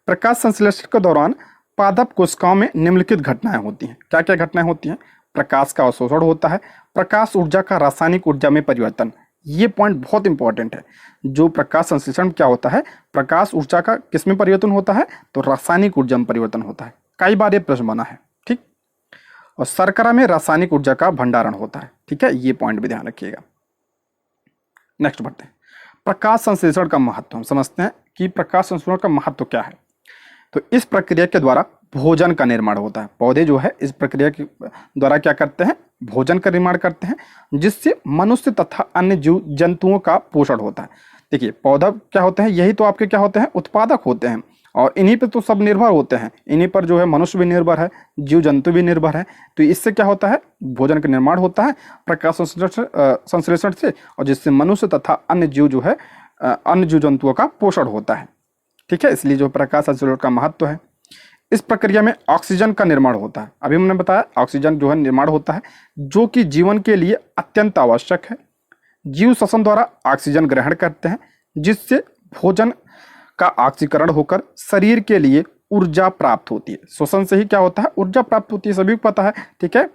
प्रकाश संश्लेषण के दौरान पादप कोशिकाओं में निम्नलिखित घटनाएं होती हैं। क्या क्या घटनाएं होती हैं? प्रकाश का अवशोषण होता है, प्रकाश ऊर्जा का रासायनिक ऊर्जा में परिवर्तन, ये पॉइंट बहुत इंपॉर्टेंट है। जो प्रकाश संश्लेषण क्या होता है? प्रकाश ऊर्जा का किस में परिवर्तन होता है? तो रासायनिक ऊर्जा में परिवर्तन होता है। कई बार ये प्रश्न बना है, ठीक। और शर्करा में रासायनिक ऊर्जा का भंडारण होता है, ठीक है, ये पॉइंट भी ध्यान रखिएगा। नेक्स्ट बढ़ते हैं, प्रकाश संश्लेषण का महत्व। हम समझते हैं कि प्रकाश संश्लेषण का महत्व क्या है। तो इस प्रक्रिया के द्वारा भोजन का निर्माण होता है। पौधे जो है इस प्रक्रिया के द्वारा क्या करते हैं? भोजन का निर्माण करते हैं, जिससे मनुष्य तथा अन्य जीव जंतुओं का पोषण होता है। देखिए पौधा क्या होते हैं? यही तो आपके क्या होते हैं? उत्पादक होते हैं, और इन्हीं पे तो सब निर्भर होते हैं। इन्हीं पर जो है मनुष्य भी निर्भर है, जीव जंतु भी निर्भर है। तो इससे क्या होता है? भोजन का निर्माण होता है प्रकाश संश्लेषण से, और जिससे मनुष्य तथा अन्य जीव जो है अन्य जीव जंतुओं का पोषण होता है। ठीक है, इसलिए जो प्रकाश संश्लेषण का महत्व है। इस प्रक्रिया में ऑक्सीजन का निर्माण होता है। अभी हमने बताया ऑक्सीजन जो है निर्माण होता है, जो कि जीवन के लिए अत्यंत आवश्यक है। जीव श्वसन द्वारा ऑक्सीजन ग्रहण करते हैं, जिससे भोजन का ऑक्सीकरण होकर शरीर के लिए ऊर्जा प्राप्त होती है। श्वसन से ही क्या होता है, ऊर्जा प्राप्त होती है, सभी को पता है। ठीक है,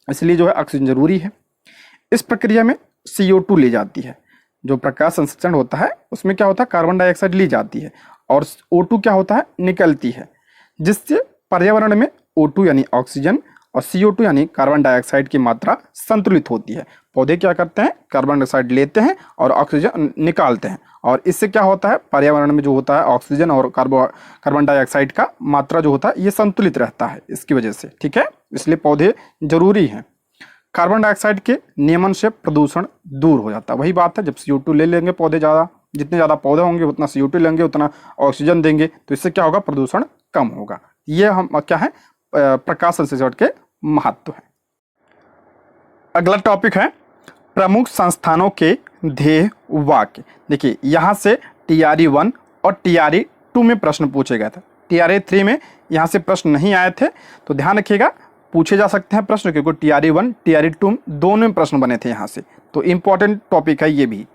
इसलिए जो है ऑक्सीजन जरूरी है। इस प्रक्रिया में CO2 ली जाती है। जो प्रकाश संश्लेषण होता है उसमें क्या होता है, कार्बन डाइऑक्साइड ली जाती है और O2 क्या होता है, निकलती है, जिससे पर्यावरण में O2 यानी ऑक्सीजन और CO2 यानी कार्बन डाइऑक्साइड की मात्रा संतुलित होती है। पौधे क्या करते हैं, कार्बन डाइऑक्साइड लेते हैं और ऑक्सीजन निकालते हैं, और इससे क्या होता है, पर्यावरण में जो होता है ऑक्सीजन और कार्बन डाइऑक्साइड का मात्रा जो होता है ये संतुलित रहता है इसकी वजह से। ठीक है, इसलिए पौधे जरूरी हैं। कार्बन डाइऑक्साइड के नियमन से प्रदूषण दूर हो जाता है। वही बात है, जब CO2 ले लेंगे पौधे, ज़्यादा जितने ज़्यादा पौधे होंगे उतना CO2 लेंगे, उतना ऑक्सीजन देंगे, तो इससे क्या होगा, प्रदूषण कम होगा। ये हम क्या है, प्रकाश संश्लेषण के महत्व है। अगला टॉपिक है प्रमुख संस्थानों के ध्येय वाक्य। देखिए यहाँ से TRE 1 और TRE 2 में प्रश्न पूछे गए थे। TRE 3 में यहाँ से प्रश्न नहीं आए थे, तो ध्यान रखिएगा, पूछे जा सकते हैं प्रश्न, क्योंकि TRE 1 TRE 2 दोनों में प्रश्न बने थे यहाँ से, तो इम्पोर्टेंट टॉपिक है ये भी।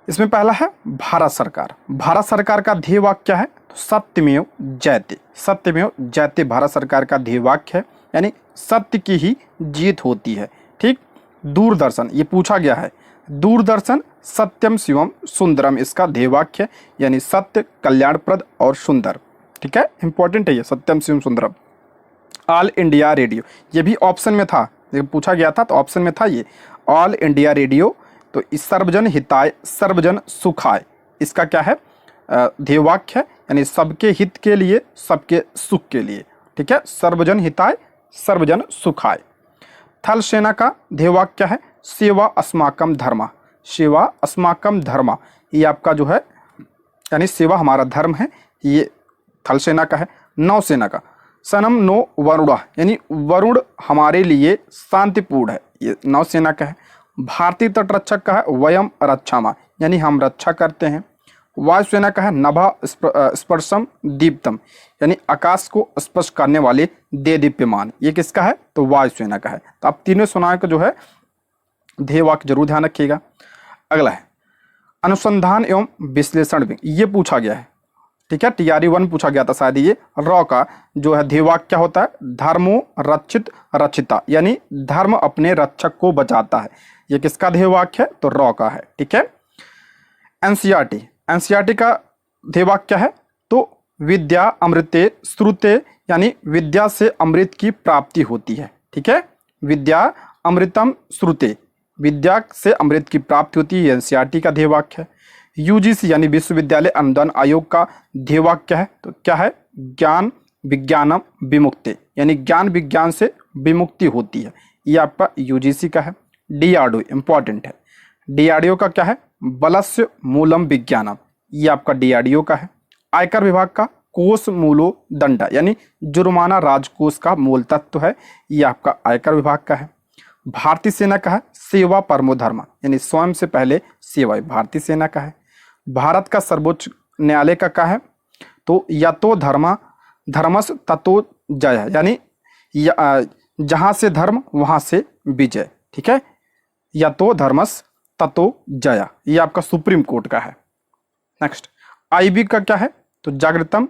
इसमें पहला है भारत सरकार। भारत सरकार का ध्येय वाक्य क्या है, तो सत्यमेव जयते। सत्यमेव जयते भारत सरकार का ध्येय वाक्य है, यानी सत्य की ही जीत होती है। ठीक, दूरदर्शन, ये पूछा गया है, दूरदर्शन सत्यम शिवम सुंदरम इसका ध्येय वाक्य है, यानी सत्य, कल्याणप्रद और सुंदर। ठीक है, इंपॉर्टेंट है ये, सत्यम शिवम सुंदरम। ऑल इंडिया रेडियो, ये भी ऑप्शन में था, जब पूछा गया था तो ऑप्शन में था ये, ऑल इंडिया रेडियो। तो इस सर्वजन हिताय सर्वजन सुखाय, इसका क्या है, ध्येय वाक्य है, यानी सबके हित के लिए, सबके सुख के लिए। ठीक है, सर्वजन हिताय सर्वजन सुखाय। थल सेना का ध्येय वाक्य क्या है, सेवा अस्माकम धर्मा। सेवा अस्माकम धर्मा, ये आपका जो है, यानी सेवा हमारा धर्म है, ये थल सेना का है। नौसेना का सनम नो वरुणा, यानी वरुण हमारे लिए शांतिपूर्ण है, ये नौसेना का है। भारतीय तटरक्षक का है वयम रक्षामा, यानी हम रक्षा करते हैं। वायुसेना का है नभा स्पर्शम दीप्तम, यानी आकाश को स्पर्श करने वाले दे दीप्यमान, ये किसका है, तो वायुसेना का है। तो आप तीनों सेनाओं का जो है ध्येय वाक्य जरूर ध्यान रखिएगा। अगला है अनुसंधान एवं विश्लेषण विंग, ये पूछा गया है। ठीक है, TRE 1 पूछा गया था शायद। ये रॉ का जो है ध्येय वाक्य क्या होता है, धर्मो रक्षित रक्षिता, यानी धर्म अपने रक्षक को बचाता है, ये किसका ध्येय वाक्य है, तो रॉ का है। ठीक है, NCERT का ध्येय वाक्य क्या है, तो विद्या अमृते श्रुते, यानी विद्या से अमृत की प्राप्ति होती है। ठीक है, विद्या अमृतम श्रुते, विद्या से अमृत की प्राप्ति होती है, NCERT का ध्येय वाक्य है। UGC यानी विश्वविद्यालय अनुदान आयोग का ध्येय वाक्य क्या है, तो क्या है, ज्ञान विज्ञानम विमुक्ति, यानी ज्ञान विज्ञान से विमुक्ति होती है, ये आपका UGC का है। DRDO इंपॉर्टेंट है, DRDO का क्या है, बलस्य मूलम विज्ञानम, ये आपका DRDO का है। आयकर विभाग का कोष मूलो दंडा, यानी जुर्माना राजकोष का मूल तत्व है, ये आपका आयकर विभाग का है। भारतीय सेना का है सेवा परमो धर्म, यानी स्वयं से पहले सेवा, भारतीय सेना का है। भारत का सर्वोच्च न्यायालय का क्या है, तो यतो धर्मस ततो जय, यानी जहां से धर्म वहां से विजय। ठीक है, यतो धर्मस ततो जया, ये आपका सुप्रीम कोर्ट का है। नेक्स्ट IB का क्या है, तो जागृतम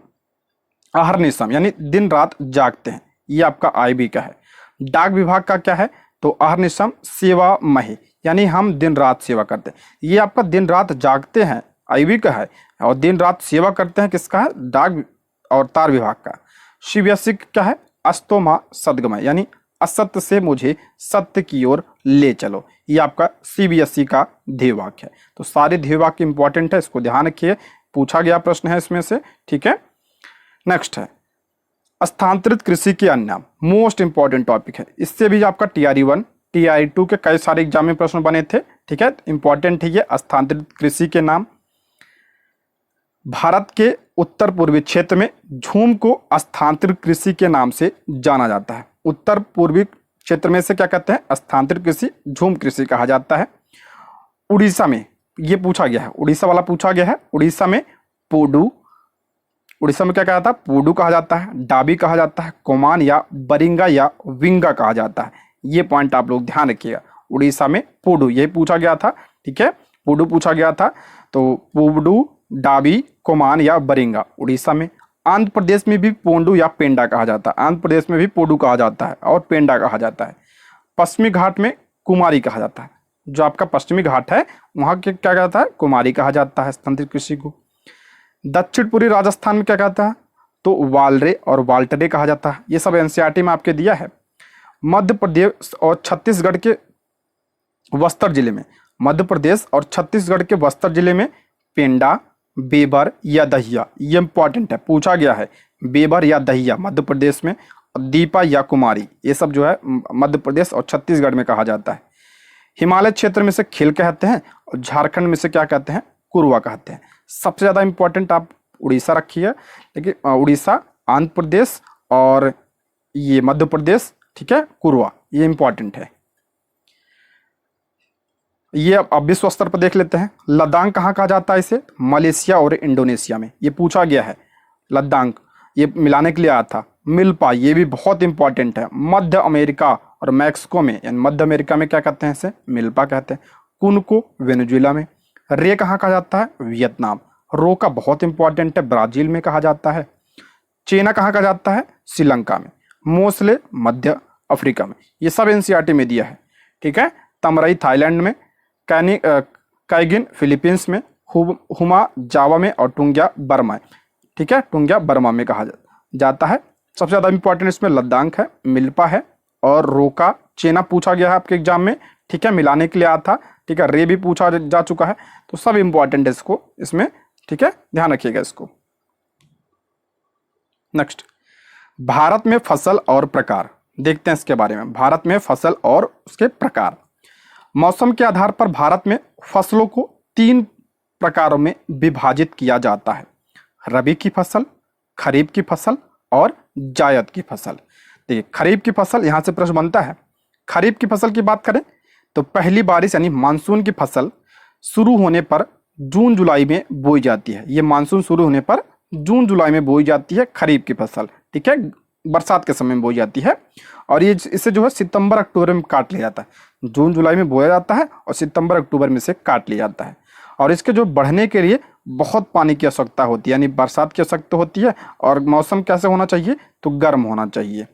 अहर्निशम, यानी दिन रात जागते हैं, ये आपका IB का है। डाक विभाग का क्या है, तो अहर्निशम सेवा मही, यानी हम दिन रात सेवा करते हैं, ये आपका दिन रात जागते हैं IB का है, और दिन रात सेवा करते हैं किसका है, डाक और तार विभाग का। CBSE क्या है, अस्तोमा सदगमय, यानी असत्य से मुझे सत्य की ओर ले चलो, ये आपका CBSE का ध्येय वाक्य है। तो सारे ध्येय वाक्य इंपॉर्टेंट है, इसको ध्यान रखिए, पूछा गया प्रश्न है इसमें से। ठीक है, नेक्स्ट है स्थानांतरित कृषि के अन्य नाम, मोस्ट इंपॉर्टेंट टॉपिक है, इससे भी आपका TRE 1 TRE 2 के कई सारे एग्जाम में प्रश्न बने थे। ठीक है, इंपॉर्टेंट है ये स्थानांतरित कृषि के नाम। भारत के उत्तर पूर्वी क्षेत्र में झूम को स्थानांतरित कृषि के नाम से जाना जाता है। उत्तर पूर्वी क्षेत्र में से क्या कहते हैं, स्थानांतरित कृषि, झूम कृषि कहा जाता है। उड़ीसा में ये पूछा गया है, उड़ीसा वाला पूछा गया है, उड़ीसा में पोडू, उड़ीसा में क्या कहा जाता है, पोडू कहा जाता है, डाबी कहा जाता है, कोमान या बरिंगा या विंगा कहा जाता है। ये पॉइंट आप लोग ध्यान रखिएगा। उड़ीसा में पोडू, यही पूछा गया था, ठीक है, पोडू पूछा गया था। तो पोडू, डाबी, कोमान या बरिंगा उड़ीसा में। आंध्र प्रदेश में भी पोंडू या पेंडा कहा जाता है। आंध्र प्रदेश में भी पोडू कहा जाता है और पेंडा कहा जाता है। पश्चिमी घाट में कुमारी कहा जाता है। जो आपका पश्चिमी घाट है वहाँ के क्या कहता है, कुमारी कहा जाता है स्तनधारी कृषि को। दक्षिण पूर्वी राजस्थान में क्या कहता है, तो वालरे और वाल्टरे कहा जाता है। ये सब एनसीईआरटी में आपके दिया है। मध्य प्रदेश और छत्तीसगढ़ के बस्तर जिले में, मध्य प्रदेश और छत्तीसगढ़ के बस्तर जिले में पेंडा, बेबर या दहिया, ये इंपॉर्टेंट है, पूछा गया है। बेबर या दहिया मध्य प्रदेश में, और दीपा या कुमारी ये सब जो है मध्य प्रदेश और छत्तीसगढ़ में कहा जाता है। हिमालय क्षेत्र में से खेल कहते हैं और झारखंड में से क्या कहते हैं, कुरवा कहते हैं। सबसे ज़्यादा इंपॉर्टेंट आप उड़ीसा रखिए, देखिए उड़ीसा, आंध्र प्रदेश और ये मध्य प्रदेश, ठीक है, कुरवा, ये इंपॉर्टेंट है। ये अब विश्व स्तर पर देख लेते हैं। लद्दाख कहाँ कहा जाता है इसे, मलेशिया और इंडोनेशिया में, ये पूछा गया है। लद्दाख ये मिलाने के लिए आया था। मिल्पा, ये भी बहुत इंपॉर्टेंट है। मध्य अमेरिका और मैक्सिको में, यानी मध्य अमेरिका में क्या कहते हैं इसे, मिल्पा कहते हैं। कुनको वेनेजुएला में। रे कहाँ कहा जाता है, वियतनाम। रो का बहुत इंपॉर्टेंट है, ब्राजील में कहा जाता है। चेना कहाँ कहा जाता है, श्रीलंका में। मोसले मध्य अफ्रीका में। ये सब एनसीईआरटी में दिया है, ठीक है। तमरई थाईलैंड में, काइगिन फिलीपींस में, हुमा जावा में और टुंग्या बर्मा में, ठीक है, टुंग्या बर्मा में कहा जाता है। सबसे ज़्यादा इंपॉर्टेंट इसमें लद्दाख है, मिल्पा है और रोका। चेना पूछा गया है आपके एग्जाम में, ठीक है, मिलाने के लिए आया था, ठीक है। रे भी पूछा जा चुका है, तो सब इंपॉर्टेंट है इसको इसमें, ठीक है, ध्यान रखिएगा इसको। नेक्स्ट, भारत में फसल और प्रकार देखते हैं इसके बारे में। भारत में फसल और उसके प्रकार। मौसम के आधार पर भारत में फसलों को 3 प्रकारों में विभाजित किया जाता है। रबी की फसल, खरीफ की फसल और जायद की फसल। देखिए खरीफ की फसल, यहाँ से प्रश्न बनता है। खरीफ की फसल की बात करें तो पहली बारिश यानी मानसून की फसल शुरू होने पर जून जुलाई में बोई जाती है। ये मानसून शुरू होने पर जून जुलाई में बोई जाती है खरीफ की फसल, ठीक है, बरसात के समय में बोई जाती है। और ये इसे जो है सितंबर अक्टूबर में काट लिया जाता है। जून जुलाई में बोया जाता है और सितंबर अक्टूबर में से काट लिया जाता है। और इसके जो बढ़ने के लिए बहुत पानी की आवश्यकता होती है, यानी बरसात की आवश्यकता होती है। और मौसम कैसे होना चाहिए, तो गर्म होना चाहिए।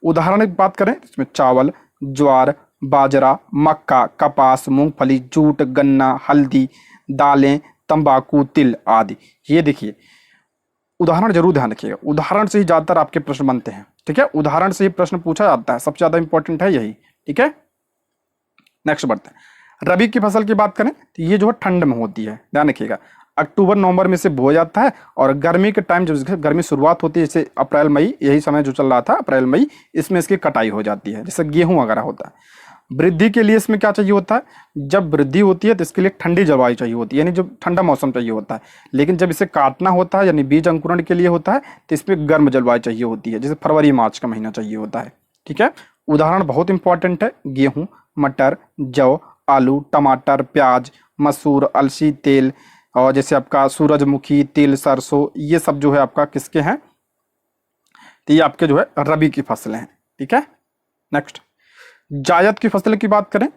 उदाहरण की बात करें इसमें चावल, ज्वार, बाजरा, मक्का, कपास, मूंगफली, जूट, गन्ना, हल्दी, दालें, तंबाकू, तिल आदि। ये देखिए उदाहरण जरूर ध्यान रखिएगा। उदाहरण से ही ज़्यादातर आपके प्रश्न बनते हैं, ठीक है। उदाहरण से ही प्रश्न पूछा जाता है, सबसे ज़्यादा इंपॉर्टेंट है यही, ठीक है। नेक्स्ट बढ़ते हैं। रबी की फसल की बात करें तो ये जो है ठंड में होती है, ध्यान रखिएगा। अक्टूबर नवंबर में से बोया जाता है और गर्मी के टाइम जब गर्मी शुरुआत होती है, जैसे अप्रैल मई, यही समय जो चल रहा था अप्रैल मई, इसमें इसकी कटाई हो जाती है, जैसे गेहूं वगैरह होता है। वृद्धि के लिए इसमें क्या चाहिए होता है, जब वृद्धि होती है तो इसके लिए ठंडी जलवायु चाहिए होती है, यानी जब ठंडा मौसम चाहिए होता है। लेकिन जब इसे काटना होता है यानी बीज अंकुरण के लिए होता है तो इसमें गर्म जलवायु चाहिए होती है, जैसे फरवरी मार्च का महीना चाहिए होता है, ठीक है। उदाहरण बहुत इंपॉर्टेंट है। गेहूं, मटर, जौ, आलू, टमाटर, प्याज, मसूर, अलसी, तेल, और जैसे आपका सूरजमुखी, तिल, सरसों, ये सब जो है आपका किसके हैं, तो ये आपके जो है रबी की फसलें हैं, ठीक है। नेक्स्ट, जायद की फसल की बात करें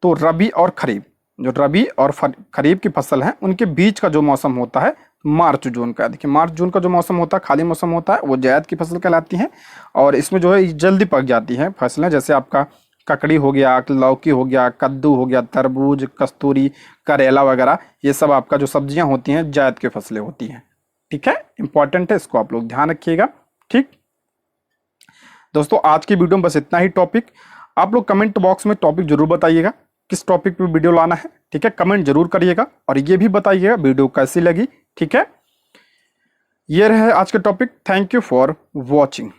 तो रबी और खरीफ, जो रबी और खरीफ की फसल है उनके बीच का जो मौसम होता है मार्च जून का। देखिए मार्च जून का जो मौसम होता है, खाली मौसम होता है, वो जायद की फसल कहलाती है। और इसमें जो है जल्दी पक जाती हैं फसलें, जैसे आपका ककड़ी हो गया, लौकी हो गया, कद्दू हो गया, तरबूज, कस्तूरी, करेला वगैरह, ये सब आपका जो सब्जियां होती हैं जायद की फसलें होती हैं, ठीक है। इंपॉर्टेंट है, इसको आप लोग ध्यान रखिएगा, ठीक। दोस्तों आज की वीडियो में बस इतना ही टॉपिक। आप लोग कमेंट बॉक्स में टॉपिक जरूर बताइएगा किस टॉपिक पे वीडियो लाना है, ठीक है, कमेंट जरूर करिएगा। और ये भी बताइएगा वीडियो कैसी लगी, ठीक है। ये रहे आज का topic. Thank you for watching.